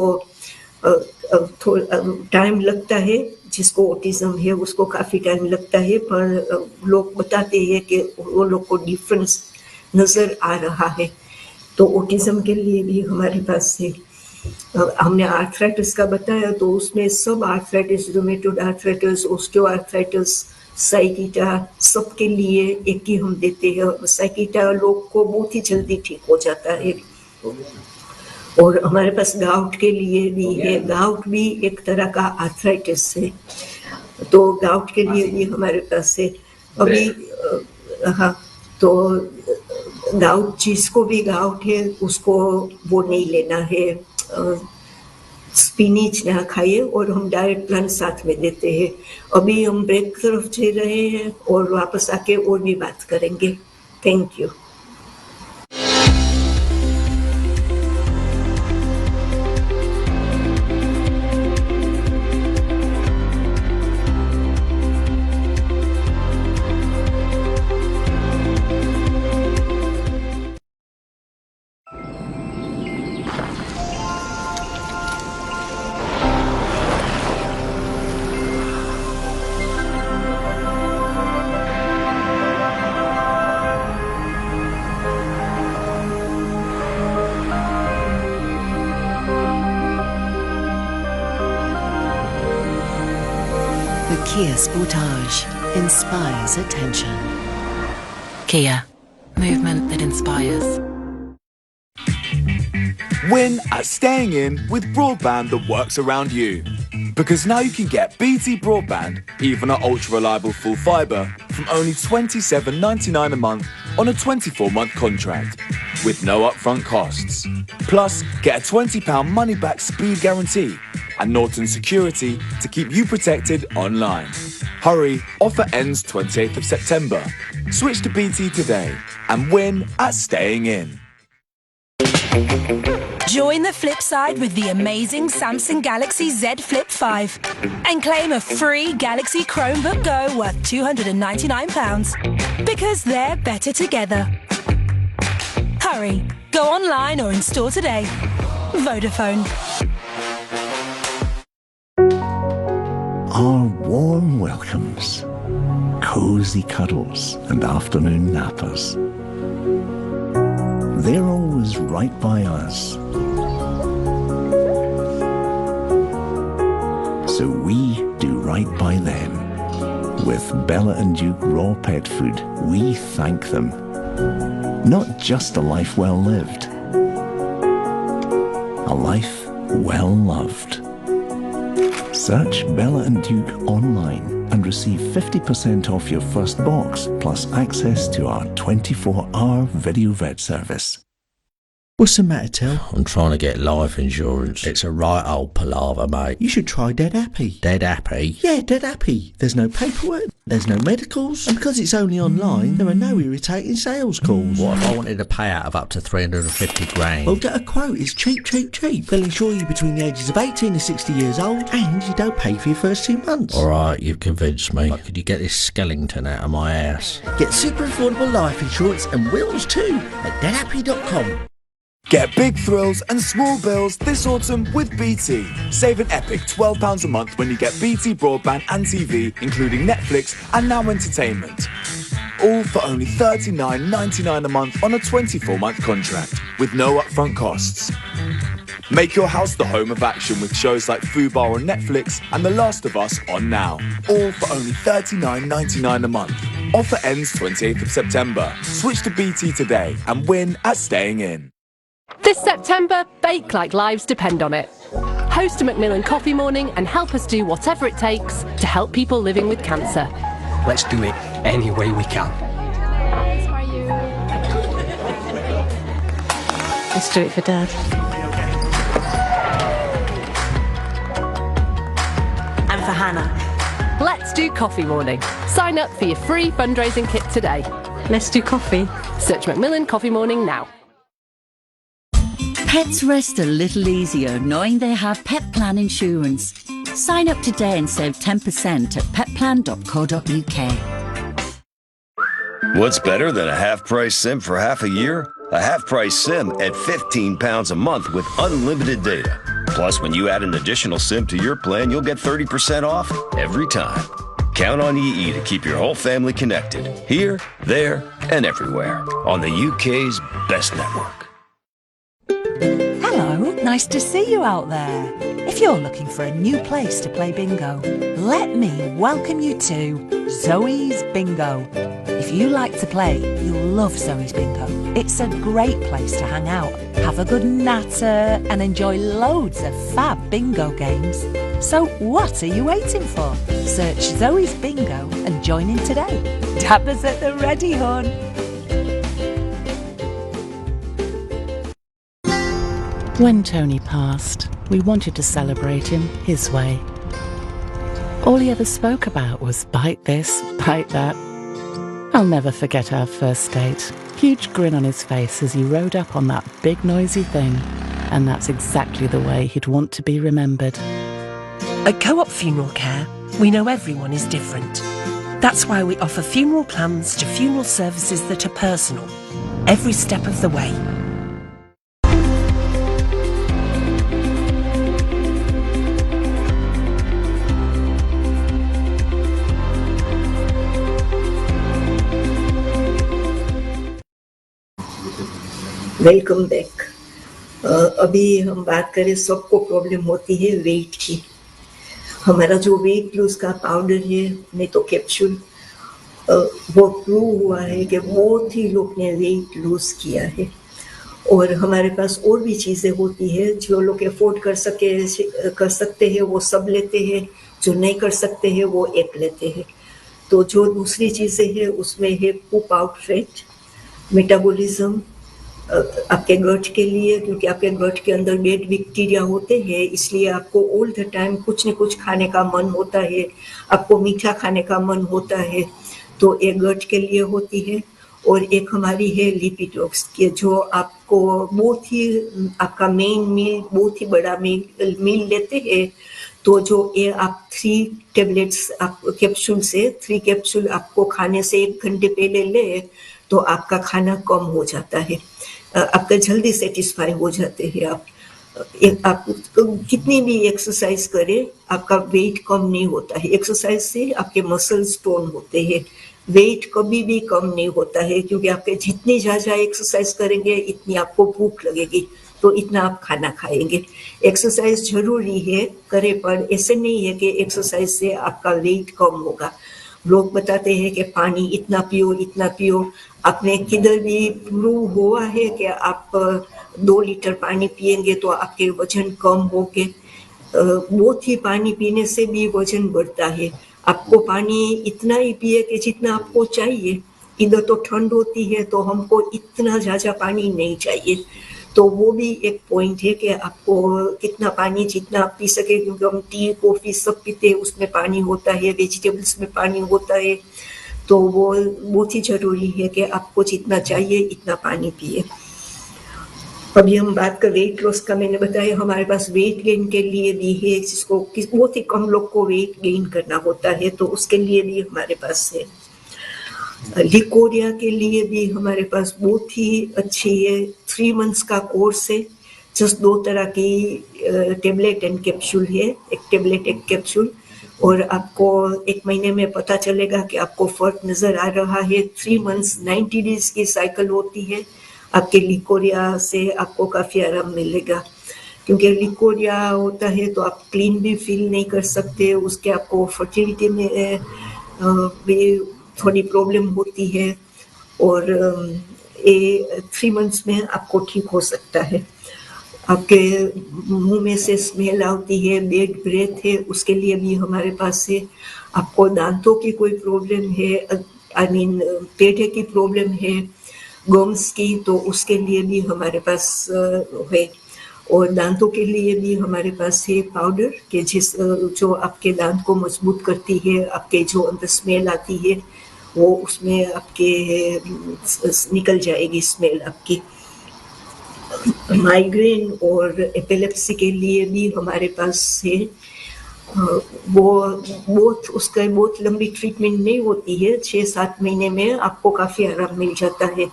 थोड़ा टाइम लगता है, जिसको ऑटिज्म है उसको काफ़ी टाइम लगता है, पर लोग बताते हैं कि वो लोग को डिफरेंस नज़र आ रहा है। तो ऑटिज्म के लिए भी हमारे पास है। हमने आर्थराइटिस का बताया, तो उसमें सब arthritis, rheumatoid arthritis, osteoarthritis, sciatica, सबके लिए एक ही हम देते हैं। साइटिका लोग को बहुत ही जल्दी ठीक हो जाता है। और हमारे पास गाउट के लिए भी है, गाउट भी एक तरह का आर्थराइटिस है, तो गाउट के लिए भी हमारे पास है अभी। हाँ, तो गाउट, जिसको भी गाउट है उसको वो नहीं लेना है, स्पिनिच ना खाइए, और हम डाइट प्लान साथ में देते हैं। अभी हम ब्रेक तरफ जा रहे हैं और वापस आके और भी बात करेंगे। Thank you. Kia Sportage inspires attention. Kia, movement that inspires. Win at staying in with broadband that works around you. Because now you can get BT Broadband, even at ultra-reliable full fibre, from only $27.99 a month on a 24-month contract, with no upfront costs. Plus, get a £20 money-back speed guarantee and Norton security to keep you protected online. Hurry, offer ends 28th of September. Switch to BT today and win at staying in. Join the flip side with the amazing Samsung Galaxy Z Flip 5 and claim a free Galaxy Chromebook Go worth £299 because they're better together. Hurry, go online or in store today. Vodafone. Our warm welcomes, cosy cuddles and afternoon nappers. They're always right by us. So we do right by them. With Bella and Duke raw pet food, we thank them. Not just a life well lived, a life well loved. Search Bella and Duke online and receive 50% off your first box, plus access to our 24-hour video vet service. What's the matter, Tel? I'm trying to get life insurance. It's a right old palaver, mate. You should try Dead Happy. Dead happy? Yeah, Dead Happy. There's no paperwork, there's no medicals, and because it's only online, there are no irritating sales calls. What if I wanted a payout of up to 350 grand? Well, get a quote. It's cheap, cheap, cheap. They'll insure you between the ages of 18 and 60 years old, and you don't pay for your first 2 months. Alright, you've convinced me. But could you get this skeleton out of my house? Get super affordable life insurance and wills too at deadhappy.com. Get big thrills and small bills this autumn with BT. Save an epic £12 a month when you get BT Broadband and TV, including Netflix and Now Entertainment. All for only $39.99 a month on a 24-month contract, with no upfront costs. Make your house the home of action with shows like Fubar on Netflix and The Last of Us on Now. All for only $39.99 a month. Offer ends 28th of September. Switch to BT today and win at staying in. This September, bake like lives depend on it. Host a Macmillan Coffee Morning and help us do whatever it takes to help people living with cancer. Let's do it any way we can. Let's do it for Dad. And for Hannah. Let's do Coffee Morning. Sign up for your free fundraising kit today. Let's do coffee. Search Macmillan Coffee Morning now. Pets rest a little easier knowing they have Pet Plan insurance. Sign up today and save 10% at petplan.co.uk. What's better than a half-price SIM for half a year? A half-price SIM at £15 a month with unlimited data. Plus, when you add an additional SIM to your plan, you'll get 30% off every time. Count on EE to keep your whole family connected, here, there, and everywhere, on the UK's best network. Hello, nice to see you out there. If you're looking for a new place to play bingo, let me welcome you to Zoe's Bingo. If you like to play, you'll love Zoe's Bingo. It's a great place to hang out, have a good natter, and enjoy loads of fab bingo games. So what are you waiting for? Search Zoe's Bingo and join in today. Dabbers at the ready, hon. When Tony passed, we wanted to celebrate him his way. All he ever spoke about was bite this, bite that. I'll never forget our first date. Huge grin on his face as he rode up on that big noisy thing. And that's exactly the way he'd want to be remembered. At Co-op Funeral Care, we know everyone is different. That's why we offer funeral plans to funeral services that are personal, every step of the way. Welcome back. अभी हम बात करें, सबको problem होती है wait की। हमारा जो वेट लूज का पाउडर है, नहीं तो कैप्सूल, वो प्रूव हुआ है कि बहुत ही लोग ने वेट लूज किया है। और हमारे पास और भी चीज़ें होती है, जो लोग अफोर्ड कर सकते हैं वो सब लेते हैं, जो नहीं कर सकते हैं वो एक लेते हैं। तो जो दूसरी चीज़ें हैं उसमें है पुप आउट फैट, मेटाबॉलिज्म आपके गट के लिए, क्योंकि आपके गट के अंदर बैड बैक्टीरिया होते हैं, इसलिए आपको ऑल द टाइम कुछ न कुछ खाने का मन होता है, आपको मीठा खाने का मन होता है, तो एक गट के लिए होती है। और एक हमारी है लिपिडॉक्स के, जो आपको बहुत ही आपका मेन मील, बहुत ही बड़ा मील लेते हैं, तो जो ये आप 3 टेबलेट्स आप कैप्सूल से 3 कैप्सूल आपको खाने से 1 घंटे पहले ले, तो आपका खाना कम हो जाता है, आपका जल्दी सेटिस्फाई हो जाते हैं। आप कितनी भी एक्सरसाइज करें, आपका वेट कम नहीं होता है। एक्सरसाइज से आपके मसल्स टोन होते हैं, वेट कभी भी कम नहीं होता है, क्योंकि आपके जितनी ज़्यादा एक्सरसाइज करेंगे इतनी आपको भूख लगेगी, तो इतना आप खाना खाएंगे। एक्सरसाइज जरूरी है करें, पर ऐसे नहीं है कि एक्सरसाइज से आपका वेट कम होगा। लोग बताते हैं कि पानी इतना पियो, इतना पियो। आपने किधर भी प्रूव हुआ है कि आप 2 लीटर पानी पिएंगे तो आपके वजन कम होंगे? बहुत ही पानी पीने से भी वजन बढ़ता है। आपको पानी इतना ही पिए कि जितना आपको चाहिए। इधर तो ठंड होती है तो हमको इतना ज़्यादा पानी नहीं चाहिए, तो वो भी एक पॉइंट है कि आपको कितना पानी, जितना आप पी सके, क्योंकि हम टी कॉफ़ी सब पीते हैं, उसमें पानी होता है, वेजिटेबल्स में पानी होता है, तो वो बहुत ही ज़रूरी है कि आपको जितना चाहिए इतना पानी पिए। अभी हम बात कर वेट लॉस का, मैंने बताया हमारे पास वेट गेन के लिए भी है, जिसको बहुत ही कम लोग को वेट गेन करना होता है, तो उसके लिए भी हमारे पास है। लिकोरिया के लिए भी हमारे पास बहुत ही अच्छी है, 3 मंथ्स का कोर्स है, जस्ट 2 तरह की टेबलेट एंड कैप्सूल है, एक टेबलेट एक कैप्सूल, और आपको 1 महीने में पता चलेगा कि आपको फर्क नजर आ रहा है। 3 मंथ्स 90 डेज की साइकिल होती है। आपके लिकोरिया से आपको काफ़ी आराम मिलेगा, क्योंकि लिकोरिया होता है तो आप क्लीन भी फील नहीं कर सकते, उसके आपको फर्टिलिटी में भी थोड़ी प्रॉब्लम होती है, और ये 3 मंथ्स में आपको ठीक हो सकता है। आपके मुंह में से स्मेल आती है, बैड ब्रेथ है, उसके लिए भी हमारे पास है। आपको दांतों की कोई प्रॉब्लम है, आई मीन पेट की प्रॉब्लम है, गम्स की, तो उसके लिए भी हमारे पास है। और दांतों के लिए भी हमारे पास है पाउडर के जो आपके दांत को मजबूत करती है, आपके जो अंदर स्मेल आती है वो उसमें आपके निकल जाएगी स्मेल आपकी। माइग्रेन और एपिलेप्सी के लिए भी हमारे पास है, उसका बहुत लंबी ट्रीटमेंट नहीं होती है, 6-7 महीने में आपको काफ़ी आराम मिल जाता है,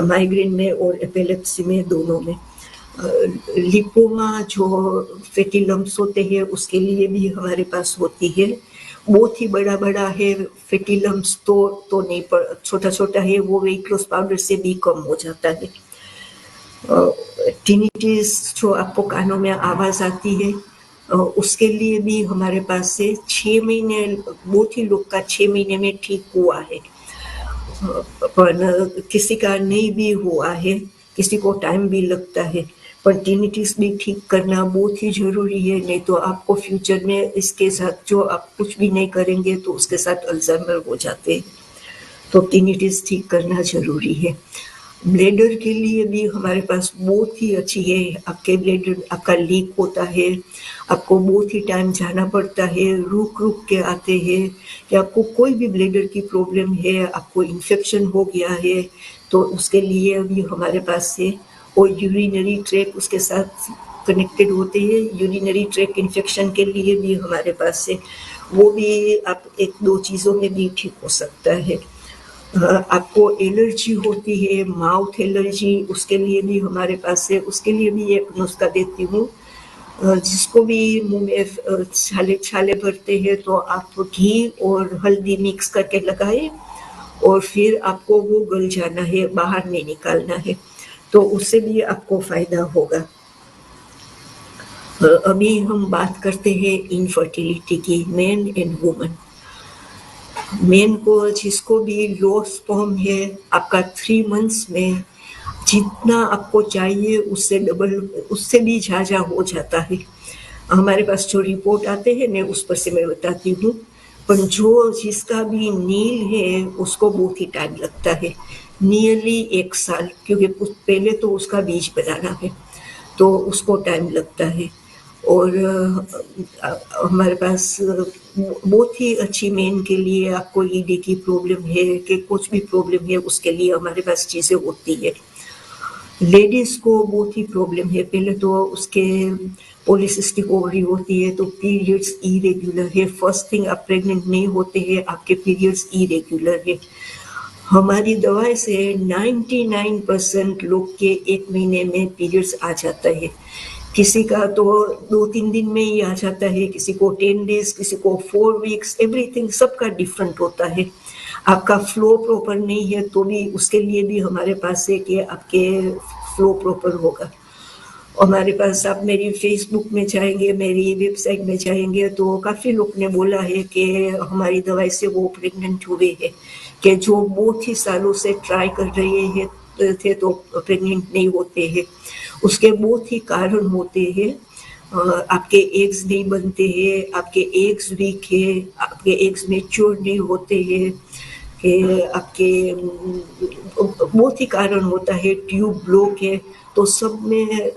माइग्रेन में और एपिलेप्सी में, दोनों में। लिपोमा जो फैटी लम्प्स होते हैं उसके लिए भी हमारे पास होती है। बहुत ही बड़ा बड़ा है फैटी लम्प्स तो नहीं, पर छोटा छोटा है, वो वेट लॉस पाउडर से भी कम हो जाता है। टिनिटिस जो आपको कानों में आवाज़ आती है, उसके लिए भी हमारे पास से 6 महीने, बहुत ही लोग का 6 महीने में ठीक हुआ है, पर किसी का नहीं भी हुआ है, किसी को टाइम भी लगता है। पर टिनिटिस भी ठीक करना बहुत ही ज़रूरी है, नहीं तो आपको फ्यूचर में इसके साथ, जो आप कुछ भी नहीं करेंगे तो उसके साथ अल्जाइमर हो जाते हैं, तो टिनिटिस ठीक करना ज़रूरी है। ब्लेडर के लिए भी हमारे पास बहुत ही अच्छी है। आपके ब्लेडर, आपका लीक होता है, आपको बहुत ही टाइम जाना पड़ता है, रुक रुक के आते हैं, कि आपको कोई भी ब्लेडर की प्रॉब्लम है, आपको इन्फेक्शन हो गया है, तो उसके लिए भी हमारे पास है। और यूरिनरी ट्रैक उसके साथ कनेक्टेड होते हैं, यूरिनरी ट्रैक इन्फेक्शन के लिए भी हमारे पास है, वो भी आप 1-2 चीज़ों में भी ठीक हो सकता है। आपको एलर्जी होती है, माउथ एलर्जी, उसके लिए भी हमारे पास है, उसके लिए भी एक नुस्खा देती हूँ। जिसको भी मुंह में छाले भरते हैं तो आप घी और हल्दी मिक्स करके लगाएं, और फिर आपको वो गल जाना है, बाहर नहीं निकालना है, तो उससे भी आपको फ़ायदा होगा। अभी हम बात करते हैं इनफर्टिलिटी की, मेन एंड वुमन। मेन को जिसको भी लो स्पर्म है, आपका 3 मंथ्स में जितना आपको चाहिए उससे डबल, उससे भी ज़्यादा हो जाता है। हमारे पास जो रिपोर्ट आते हैं ना उस पर से मैं बताती हूँ, पर जो जिसका भी नील है उसको बहुत ही टाइम लगता है, नियरली 1 साल, क्योंकि पहले तो उसका बीज बनाना है तो उसको टाइम लगता है। और हमारे पास बहुत ही अच्छी मेन के लिए, आपको ईडी की प्रॉब्लम है कि कुछ भी प्रॉब्लम है उसके लिए हमारे पास चीज़ें होती है। लेडीज़ को बहुत ही प्रॉब्लम है, पहले तो उसके पॉलीसिस्टिक ओवरी होती है तो पीरियड्स इरेगुलर है। फर्स्ट थिंग, आप प्रेग्नेंट नहीं होते हैं, आपके पीरियड्स इरेगुलर है। हमारी दवाई से 99% लोग के 1 महीने में पीरियड्स आ जाता है। किसी का तो 2-3 दिन में ही आ जाता है, किसी को 10 डेज, किसी को 4 वीक्स, एवरीथिंग सबका डिफरेंट होता है। आपका फ्लो प्रॉपर नहीं है तो भी उसके लिए भी हमारे पास है कि आपके फ्लो प्रॉपर होगा। हमारे पास, आप मेरी फेसबुक में जाएंगे, मेरी वेबसाइट में जाएंगे तो काफ़ी लोग ने बोला है कि हमारी दवाई से वो प्रेग्नेंट हुए हैं, कि जो बहुत ही सालों से ट्राई कर रहे हैं थे तो प्रेग्नेंट नहीं होते हैं। उसके बहुत ही कारण होते हैं, आपके एग्स नहीं बनते हैं, आपके एग्स वीक है, आपके एग्स मैच्योर नहीं होते हैं, कि आपके बहुत ही कारण होता है, ट्यूब ब्लॉक है। तो सब में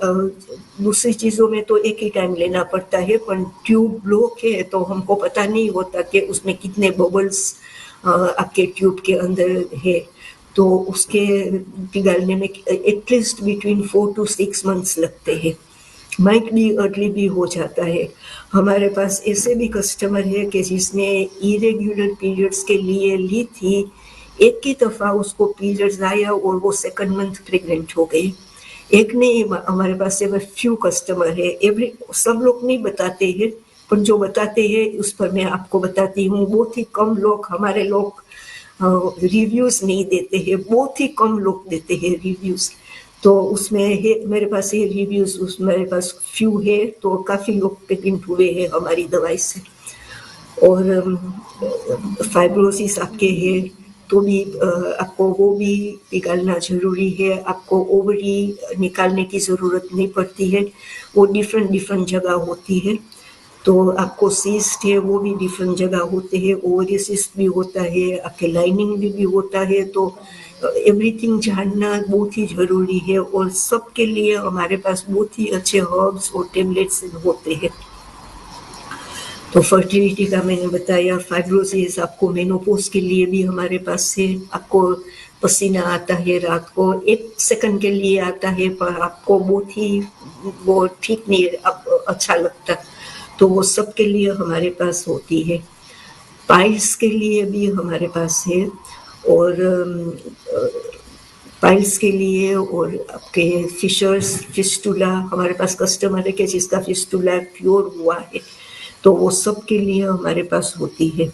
दूसरी चीज़ों में तो एक ही टाइम लेना पड़ता है, पर ट्यूब ब्लॉक है तो हमको पता नहीं होता कि उसमें कितने बबल्स आपके ट्यूब के अंदर है, तो उसके पिघलने में एटलीस्ट बिटवीन 4 to 6 मंथ्स लगते हैं। माइट भी अर्ली भी हो जाता है। हमारे पास ऐसे भी कस्टमर है कि जिसने इरेग्युलर पीरियड्स के लिए ली थी, एक ही दफ़ा उसको पीरियड्स आया और वो 2nd मंथ प्रेग्नेंट हो गई। एक नहीं, हमारे पास से फ्यू कस्टमर है, सब लोग नहीं बताते हैं, पर जो बताते हैं उस पर मैं आपको बताती हूँ। बहुत ही कम लोग, हमारे लोग रिव्यूज़ नहीं देते हैं, बहुत ही कम लोग देते हैं रिव्यूज़। तो उसमें है, मेरे पास ये रिव्यूज़, उसमें मेरे पास फ्यू है, तो काफ़ी लोग प्रेग्नेंट हुए हैं हमारी दवाई से। और फाइब्रोसिस आपके है तो भी आपको वो भी निकालना ज़रूरी है। आपको ओवरी निकालने की ज़रूरत नहीं पड़ती है, वो डिफरेंट जगह होती है। तो आपको सिस्ट है वो भी डिफरेंट जगह होते हैं, ओवरी सिस्ट भी होता है, आपके लाइनिंग भी होता है। तो एवरीथिंग जानना बहुत ही ज़रूरी है, और सबके लिए हमारे पास बहुत ही अच्छे हर्ब्स और टेबलेट्स होते हैं। तो फर्टिलिटी का मैंने बताया, फाइब्रोसिस, आपको मेनोपॉज के लिए भी हमारे पास है। आपको पसीना आता है रात को, 1 सेकंड के लिए आता है, पर आपको बहुत ही वो ठीक नहीं अच्छा लगता, तो वो सब के लिए हमारे पास होती है। पाइल्स के लिए भी हमारे पास है, और पाइल्स के लिए, और आपके फिशर्स, फिस्टुला, हमारे पास कस्टमर है कि जिसका फिस्टुला क्योर हुआ है, तो वो सब के लिए हमारे पास होती है।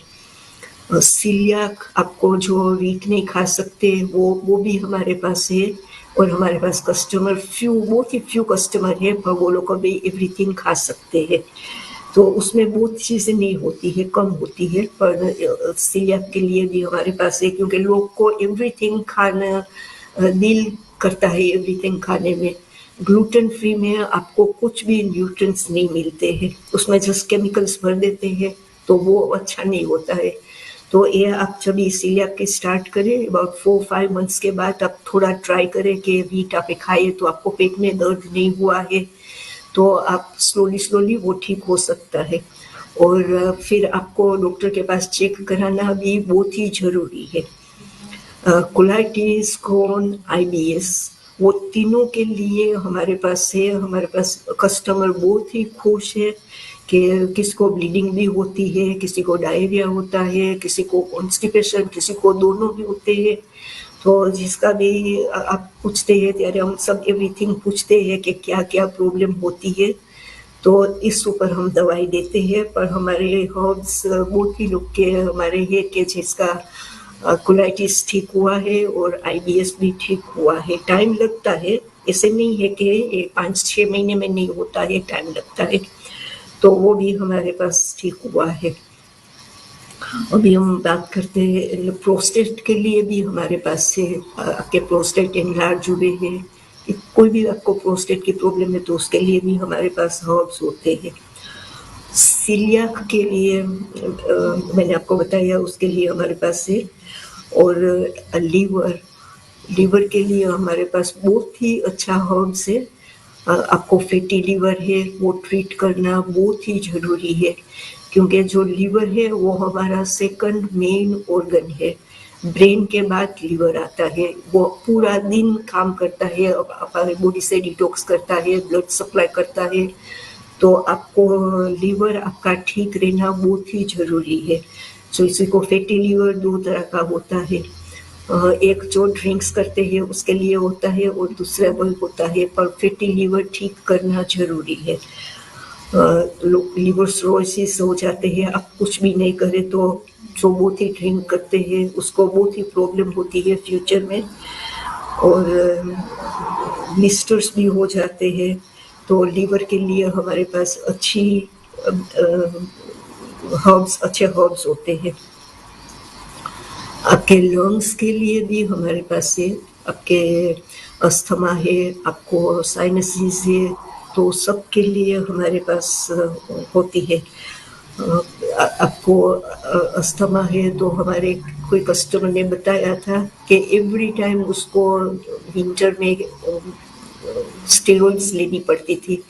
सीलियाक, आपको जो वीट नहीं खा सकते वो भी हमारे पास है, और हमारे पास कस्टमर बहुत ही फ्यू कस्टमर है, पर वो लोग भी एवरीथिंग खा सकते हैं। तो उसमें बहुत चीज़ें नहीं होती है, कम होती है, पर सीलियाक के लिए भी हमारे पास है, क्योंकि लोग को एवरीथिंग खाना दिल करता है, एवरीथिंग खाने में। ग्लूटेन फ्री में आपको कुछ भी न्यूट्रिएंट्स नहीं मिलते हैं, उसमें जस्ट केमिकल्स भर देते हैं, तो वो अच्छा नहीं होता है। तो ये आप जब सीलियाक के स्टार्ट करें, अबाउट 4-5 मंथ्स के बाद आप थोड़ा ट्राई करें कि वीट आप खाए तो आपको पेट में दर्द नहीं हुआ है, तो आप स्लोली वो ठीक हो सकता है। और फिर आपको डॉक्टर के पास चेक कराना भी बहुत ही ज़रूरी है। कोलाइटिस, क्रोन, IBS, वो तीनों के लिए हमारे पास है। हमारे पास कस्टमर बहुत ही खुश है कि किसी को ब्लीडिंग भी होती है, किसी को डायरिया होता है, किसी को कॉन्स्टिपेशन, किसी को दोनों भी होते हैं। तो जिसका भी आप पूछते हैं त्यारे हम सब एवरीथिंग पूछते हैं कि क्या क्या प्रॉब्लम होती है, तो इस ऊपर हम दवाई देते हैं। पर हमारे हर्ब्स बहुत ही लोग के हमारे है कि जिसका कोलाइटिस ठीक हुआ है और IBS भी ठीक हुआ है। टाइम लगता है, ऐसे नहीं है कि ये 5-6 महीने में नहीं होता है, टाइम लगता है। तो वो भी हमारे पास ठीक हुआ है। अभी हम बात करते हैं प्रोस्टेट के लिए भी हमारे पास से आपके प्रोस्टेट एनलार्ज हुए हैं, कोई भी आपको प्रोस्टेट की प्रॉब्लम है तो उसके लिए भी हमारे पास हर्ब्स होते हैं। सीलियाक के लिए मैंने आपको बताया, उसके लिए हमारे पास है। और लीवर के लिए हमारे पास बहुत ही अच्छा हर्ब्स है। आपको फैटी लीवर है वो ट्रीट करना बहुत ही ज़रूरी है, क्योंकि जो लीवर है वो हमारा सेकंड मेन ऑर्गन है। ब्रेन के बाद लीवर आता है, वो पूरा दिन काम करता है, हमारे बॉडी से डिटॉक्स करता है, ब्लड सप्लाई करता है। तो आपको लीवर आपका ठीक रहना बहुत ही ज़रूरी है। तो इसी को फैटी लीवर 2 तरह का होता है, एक जो ड्रिंक्स करते हैं उसके लिए होता है और दूसरा वो होता है, पर फैटी लीवर ठीक करना ज़रूरी है। लोग लीवर सिरोसिस हो जाते हैं, आप कुछ भी नहीं करें तो जो बहुत ही ड्रिंक करते हैं उसको बहुत ही प्रॉब्लम होती है फ्यूचर में, और ब्लिस्टर्स भी हो जाते हैं। तो लीवर के लिए हमारे पास अच्छे हर्ब्स होते हैं। आपके लंग्स के लिए भी हमारे पास है, आपके अस्थमा है, आपको साइनसिस है, तो सब के लिए हमारे पास होती है। आपको अस्थमा है तो हमारे कोई कस्टमर ने बताया था कि एवरी टाइम उसको विंटर में स्टेरॉइड्स लेनी पड़ती थी,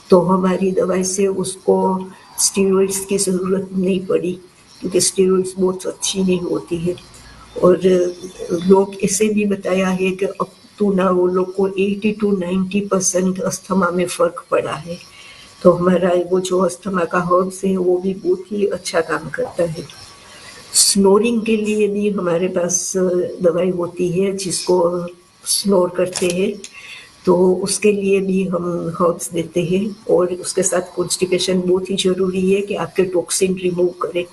तो हमारी दवाई से उसको स्टेरॉइड्स की ज़रूरत नहीं पड़ी, क्योंकि स्टेरॉइड्स बहुत अच्छी नहीं होती है। और लोग ऐसे भी बताया है कि अब तो ना वो लोग को 80 to 90% अस्थमा में फ़र्क पड़ा है। तो हमारा वो जो अस्थमा का हर्ब्स है वो भी बहुत ही अच्छा काम करता है। स्नोरिंग के लिए भी हमारे पास दवाई होती है, जिसको स्नोर करते हैं तो उसके लिए भी हम हर्ब्स देते हैं। और उसके साथ कॉन्स्टिपेशन बहुत ही ज़रूरी है कि आपके टॉक्सिन रिमूव करें।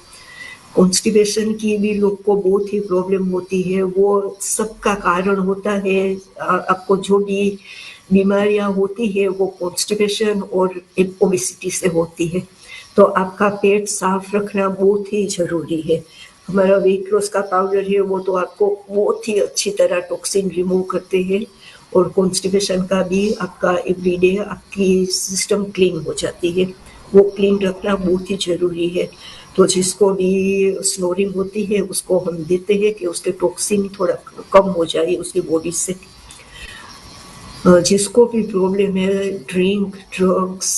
कॉन्स्टिपेशन की भी लोग को बहुत ही प्रॉब्लम होती है, वो सबका कारण होता है। आपको जो भी बीमारियां होती है वो कॉन्स्टिपेशन और ओबेसिटी से होती है, तो आपका पेट साफ रखना बहुत ही ज़रूरी है। हमारा वेट लॉस का पाउडर है वो तो आपको बहुत ही अच्छी तरह टॉक्सिन रिमूव करते हैं, और कॉन्स्टिपेशन का भी आपका एवरीडे आपकी सिस्टम क्लीन हो जाती है, वो क्लीन रखना बहुत ही ज़रूरी है। तो जिसको भी स्नोरिंग होती है उसको हम देते हैं कि उसके टॉक्सिन थोड़ा कम हो जाए उसकी बॉडी से। जिसको भी प्रॉब्लम है ड्रिंक, ड्रग्स,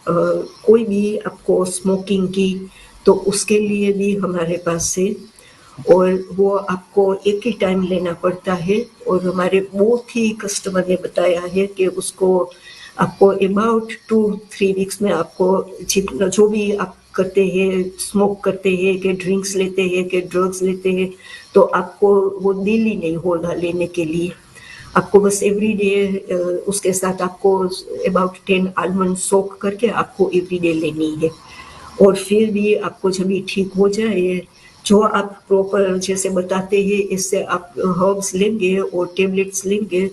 कोई भी आपको स्मोकिंग की, तो उसके लिए भी हमारे पास है, और वो आपको एक ही टाइम लेना पड़ता है। और हमारे बहुत ही कस्टमर ने बताया है कि उसको आपको अबाउट 2-3 वीक्स में आपको जितना जो भी आप करते हैं, स्मोक करते हैं कि ड्रिंक्स लेते हैं कि ड्रग्स लेते हैं, तो आपको वो दिल ही नहीं होगा लेने के लिए। आपको बस एवरीडे उसके साथ आपको अबाउट 10 आलमंड सोक करके आपको एवरीडे लेनी है। और फिर भी आपको जब भी ठीक हो जाए, जो आप प्रॉपर जैसे बताते हैं इससे आप हर्ब्स लेंगे और टेबलेट्स लेंगे,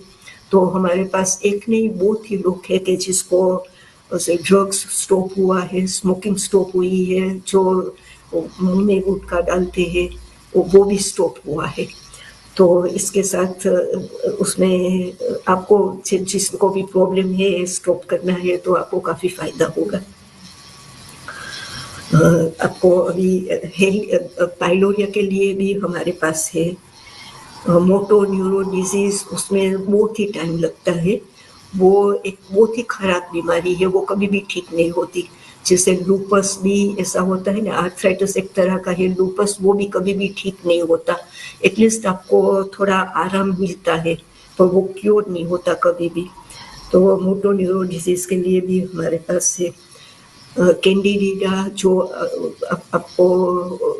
तो हमारे पास एक नहीं बहुत ही लोग हैं कि जिसको ड्रग्स स्टॉप हुआ है, स्मोकिंग स्टॉप हुई है, जो मुंह में गुटखा डालते हैं वो भी स्टॉप हुआ है। तो इसके साथ उसमें आपको जिसको भी प्रॉब्लम है स्टॉप करना है तो आपको काफ़ी फ़ायदा होगा। आपको अभी पाइलोरिया के लिए भी हमारे पास है। मोटो न्यूरो डिजीज़, उसमें बहुत ही टाइम लगता है, वो एक बहुत ही ख़राब बीमारी है, वो कभी भी ठीक नहीं होती। जैसे लूपस भी ऐसा होता है ना, आर्थराइटिस एक तरह का है, लूपस वो भी कभी भी ठीक नहीं होता। एटलीस्ट आपको थोड़ा आराम मिलता है, पर वो क्योर नहीं होता कभी भी। तो मोटो न्यूरो डिजीज़ के लिए भी हमारे पास है। कैंडिडिडा जो आपको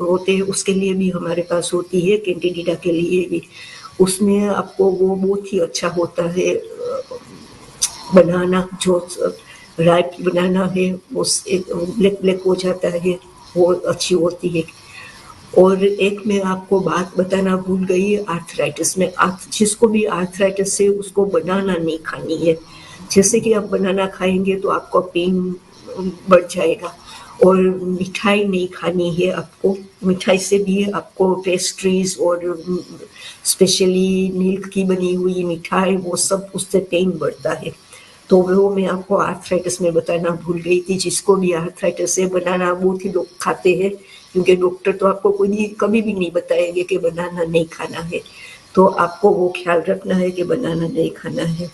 होते हैं उसके लिए भी हमारे पास होती है, कैंडिडिडा के लिए भी। उसमें आपको वो बहुत ही अच्छा होता है, बनाना जो राइप बनाना है वो ब्लैक हो जाता है, वो अच्छी होती है। और एक मैं आपको बात बताना भूल गई, आर्थराइटिस में जिसको भी आर्थराइटिस है उसको बनाना नहीं खानी है। जैसे कि आप बनाना खाएंगे तो आपका पेन बढ़ जाएगा। और मिठाई नहीं खानी है आपको, मिठाई से भी आपको पेस्ट्रीज और स्पेशली मिल्क की बनी हुई मिठाई, वो सब उससे पेन बढ़ता है। तो वो मैं आपको आर्थराइटिस में बताना भूल गई थी। जिसको भी आर्थराइटिस है, बनाना बहुत ही लोग खाते हैं, क्योंकि डॉक्टर तो आपको कभी भी नहीं बताएंगे कि बनाना नहीं खाना है। तो आपको वो ख्याल रखना है कि बनाना नहीं खाना है।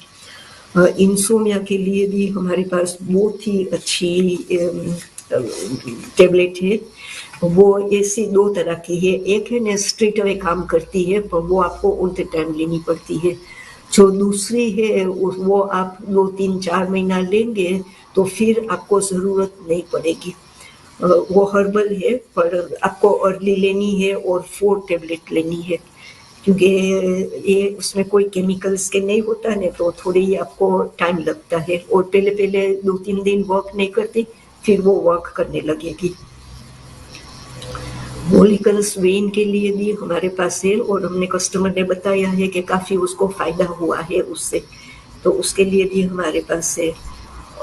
इंसोमिया के लिए भी हमारे पास बहुत ही अच्छी टेबलेट है। वो ऐसी 2 तरह की है, एक है ना स्ट्रेट अवे काम करती है, पर वो आपको ऑल द टाइम लेनी पड़ती है। जो दूसरी है वो आप 2-3-4 महीना लेंगे तो फिर आपको ज़रूरत नहीं पड़ेगी। वो हर्बल है, पर आपको अर्ली लेनी है और 4 टेबलेट लेनी है, क्योंकि ये उसमें कोई केमिकल्स के नहीं होता है, तो थोड़ी ही आपको टाइम लगता है। और पहले 2-3 दिन वर्क नहीं करती, फिर वो वर्क करने लगेगी। वॉलिकल्स वेन के लिए भी हमारे पास है, और हमने कस्टमर ने बताया है कि काफ़ी उसको फ़ायदा हुआ है उससे, तो उसके लिए भी हमारे पास है।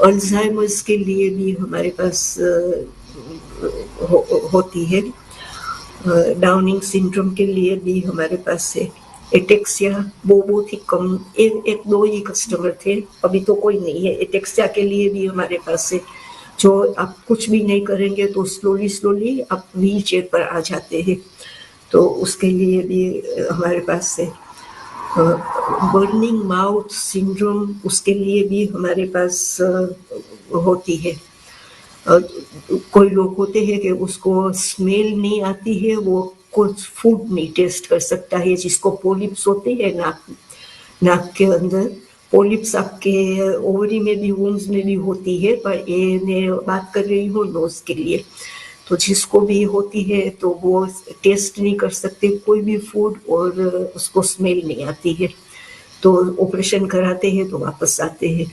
अल्जाइमर्स के लिए भी हमारे पास होती है। डाउनिंग सिंड्रोम के लिए भी हमारे पास है। एटेक्सिया वो बहुत ही कम, 1-2 ही कस्टमर थे, अभी तो कोई नहीं है। एटेक्सिया के लिए भी हमारे पास है। जो आप कुछ भी नहीं करेंगे तो स्लोली आप व्हील चेयर पर आ जाते हैं, तो उसके लिए भी हमारे पास है। बर्निंग माउथ सिंड्रोम, उसके लिए भी हमारे पास होती है। कोई लोग होते हैं कि उसको स्मेल नहीं आती है, वो कुछ फूड नहीं टेस्ट कर सकता है। जिसको पोलिप्स होते हैं नाक के अंदर, पोलिप्स आपके ओवरी में भी, वूम्स में भी होती है, पर ये मैं बात कर रही हूँ नोज के लिए। तो जिसको भी होती है तो वो टेस्ट नहीं कर सकते कोई भी फूड, और उसको स्मेल नहीं आती है, तो ऑपरेशन कराते हैं तो वापस आते हैं।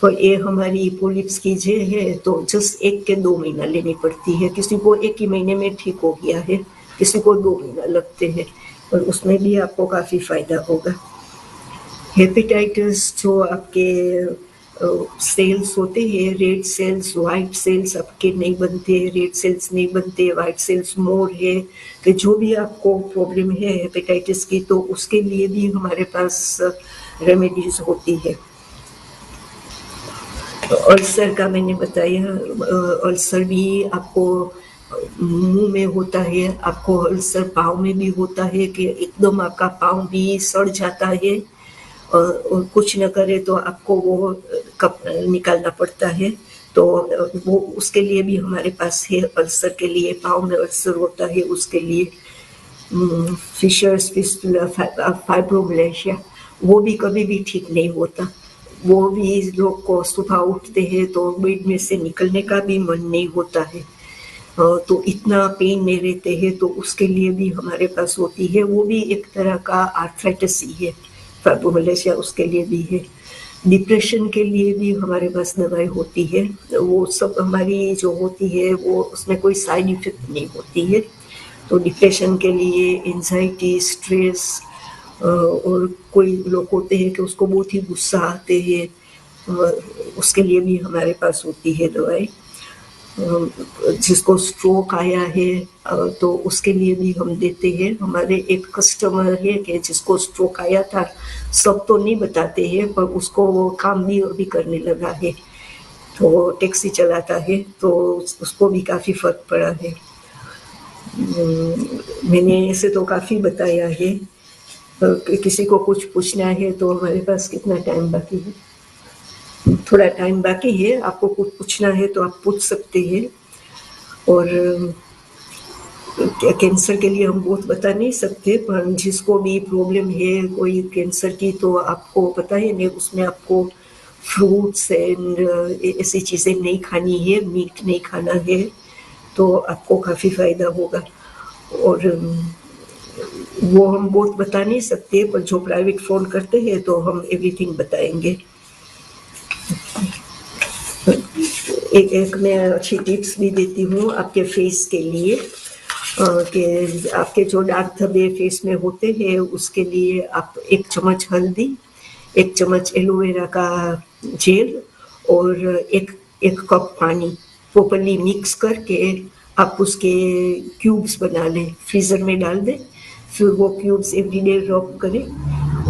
पर ये हमारी पोलिप्स की जे है तो जस्ट 1 के 2 महीना लेनी पड़ती है। किसी को 1 ही महीने में ठीक हो गया है, किसी को 2 महीना लगते हैं, और उसमें भी आपको काफ़ी फ़ायदा होगा। हेपेटाइटिस, जो आपके सेल्स होते हैं, रेड सेल्स वाइट सेल्स आपके नहीं बनते, रेड सेल्स नहीं बनते, वाइट सेल्स मोर है, कि जो भी आपको प्रॉब्लम है हेपेटाइटिस की, तो उसके लिए भी हमारे पास रेमेडीज होती है। अल्सर का मैंने बताया, अल्सर भी आपको मुंह में होता है, आपको अल्सर पाँव में भी होता है कि एकदम आपका पाँव भी सड़ जाता है, और कुछ न करे तो आपको वो कप निकालना पड़ता है। तो वो उसके लिए भी हमारे पास है। अल्सर के लिए, पाँव में अल्सर होता है उसके लिए, फिशर्स फिस्टुला, फाइब्रोमियाल्जिया, वो भी कभी भी ठीक नहीं होता। वो भी लोग को सुबह उठते हैं तो बेड में से निकलने का भी मन नहीं होता है, तो इतना पेन में रहते हैं, तो उसके लिए भी हमारे पास होती है। वो भी एक तरह का आर्थराइटिस ही है, फाइब्रोमियाल्जिया उसके लिए भी है। डिप्रेशन के लिए भी हमारे पास दवाई होती है। वो सब हमारी जो होती है वो उसमें कोई साइड इफेक्ट नहीं होती है। तो डिप्रेशन के लिए एंजाइटी, स्ट्रेस, और कोई लोग होते हैं कि उसको बहुत ही गुस्सा आते हैं, उसके लिए भी हमारे पास होती है दवाई। जिसको स्ट्रोक आया है तो उसके लिए भी हम देते हैं। हमारे एक कस्टमर है कि जिसको स्ट्रोक आया था, सब तो नहीं बताते हैं, पर उसको वो काम भी अभी करने लगा है, तो टैक्सी चलाता है, तो उसको भी काफ़ी फ़र्क पड़ा है। मैंने ऐसे तो काफ़ी बताया है। किसी को कुछ पूछना है तो हमारे पास कितना टाइम बाकी है? थोड़ा टाइम बाकी है। आपको कुछ पूछना है तो आप पूछ सकते हैं। और कैंसर के लिए हम बहुत बता नहीं सकते, पर जिसको भी प्रॉब्लम है कोई कैंसर की, तो आपको पता है नहीं, उसमें आपको फ्रूट्स एंड ऐसी चीज़ें नहीं खानी है, मीट नहीं खाना है, तो आपको काफ़ी फ़ायदा होगा। और वो हम बहुत बता नहीं सकते, पर जो प्राइवेट फ़ोन करते हैं तो हम एवरीथिंग बताएंगे। एक मैं अच्छी टिप्स भी देती हूँ आपके फेस के लिए। कि आपके जो दाग धब्बे फेस में होते हैं उसके लिए आप 1 चम्मच हल्दी, 1 चम्मच एलोवेरा का जेल और एक कप पानी प्रॉपर्ली मिक्स करके आप उसके क्यूब्स बना लें, फ्रीज़र में डाल दें। फिर वो क्यूब्स एवरीडे रब करें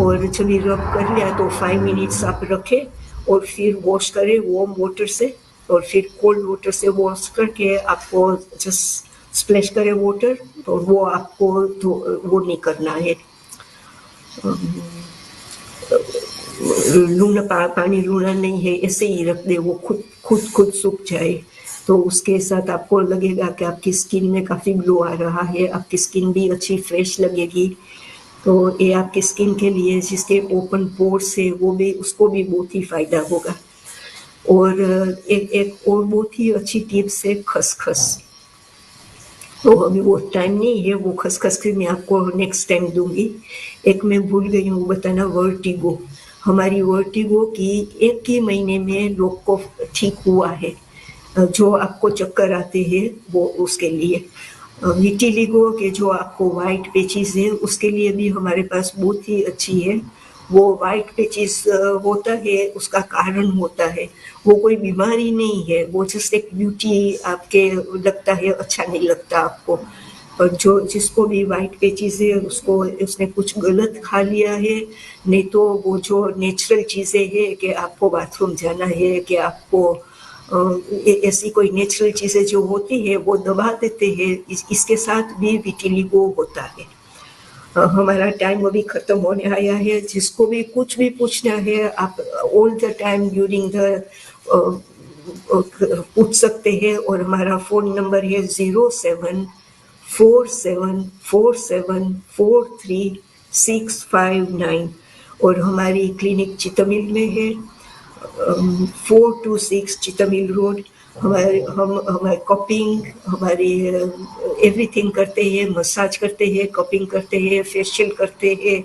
और जब ये रब कर लिया तो 5 मिनट्स आप रखें और फिर वॉश करें वार्म वाटर से और फिर कोल्ड वाटर से वॉश करके आपको जस्ट स्प्लैश करें वाटर और वो आपको वो नहीं करना है, पानी लूना नहीं है, ऐसे ही रख दे, वो खुद सूख जाए। तो उसके साथ आपको लगेगा कि आपकी स्किन में काफ़ी ग्लो आ रहा है, आपकी स्किन भी अच्छी फ्रेश लगेगी। तो ये आपकी स्किन के लिए जिसके ओपन पोर्स है वो भी उसको भी बहुत ही फ़ायदा होगा। और एक और बहुत ही अच्छी टिप्स है खसखस। तो अभी वो टाइम नहीं है, वो खसखस की मैं आपको नेक्स्ट टाइम दूंगी। एक मैं भूल गई हूँ बताना, वर्टिगो। हमारी वर्टिगो की 1 ही महीने में लोग को ठीक हुआ है, जो आपको चक्कर आते हैं वो उसके लिए। विटिलिगो के जो आपको वाइट पेचिस है उसके लिए भी हमारे पास बहुत ही अच्छी है। वो वाइट पेचिस होता है, उसका कारण होता है, वो कोई बीमारी नहीं है, वो जस्ट एक ब्यूटी आपके लगता है, अच्छा नहीं लगता आपको। और जो जिसको भी वाइट पेचिस है उसने कुछ गलत खा लिया है, नहीं तो वो जो नेचुरल चीज़ें हैं कि आपको बाथरूम जाना है, कि आपको ऐसी कोई नेचुरल चीज़ें जो होती है वो दबा देते हैं, इसके साथ भी विटिलिगो होता है। हमारा टाइम अभी ख़त्म होने आया है। जिसको भी कुछ भी पूछना है आप all the time during the पूछ सकते हैं और हमारा फ़ोन नंबर है 0747474359 और हमारी क्लिनिक चितमिल में है, 426 चितमिल रोड। हमारे कपिंग, हमारी एवरीथिंग करते हैं, मसाज करते हैं, कपिंग करते हैं, फेशियल करते हैं।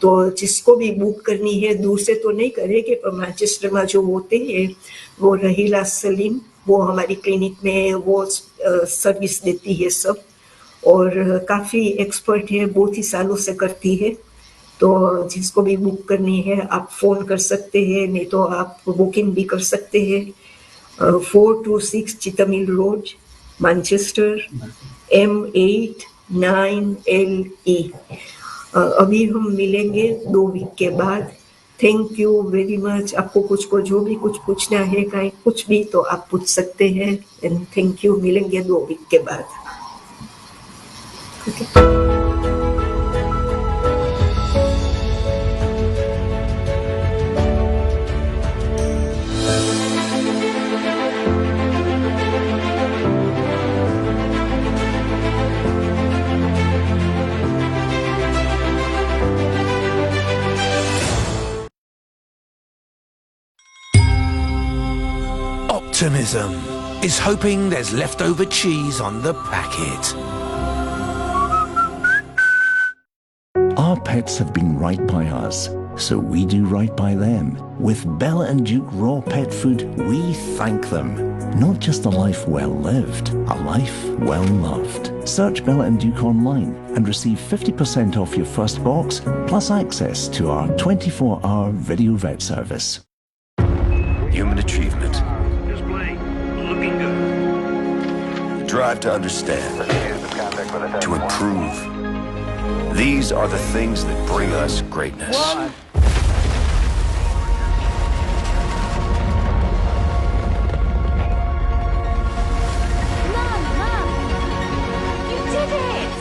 तो जिसको भी बुक करनी है, दूर से तो नहीं करेंगे, पर मैनचेस्टर में जो होते हैं वो रहीला सलीम, वो हमारी क्लिनिक में वो सर्विस देती है सब, और काफ़ी एक्सपर्ट है, बहुत ही सालों से करती है। तो जिसको भी बुक करनी है आप फ़ोन कर सकते हैं, नहीं तो आप बुकिंग भी कर सकते हैं। 426 चितमिल रोड, मैनचेस्टर, M8 9LE। अभी हम मिलेंगे 2 वीक के बाद। Thank you very much. आपको जो भी कुछ पूछना है, कहीं कुछ भी, तो आप पूछ सकते हैं। एंड थैंक यू, मिलेंगे 2 वीक के बाद। Optimism is hoping there's leftover cheese on the packet. Our pets have been right by us, so we do right by them. With Bella and Duke raw pet food, we thank them. Not just a life well lived, a life well loved. Search Bella and Duke online and receive 50% off your first box, plus access to our 24-hour video vet service. Human achievement. Drive to understand, to improve. These are the things that bring us greatness.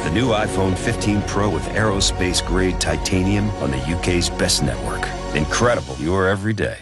The new iPhone 15 Pro with aerospace-grade titanium on the UK's best network. Incredible, your every day.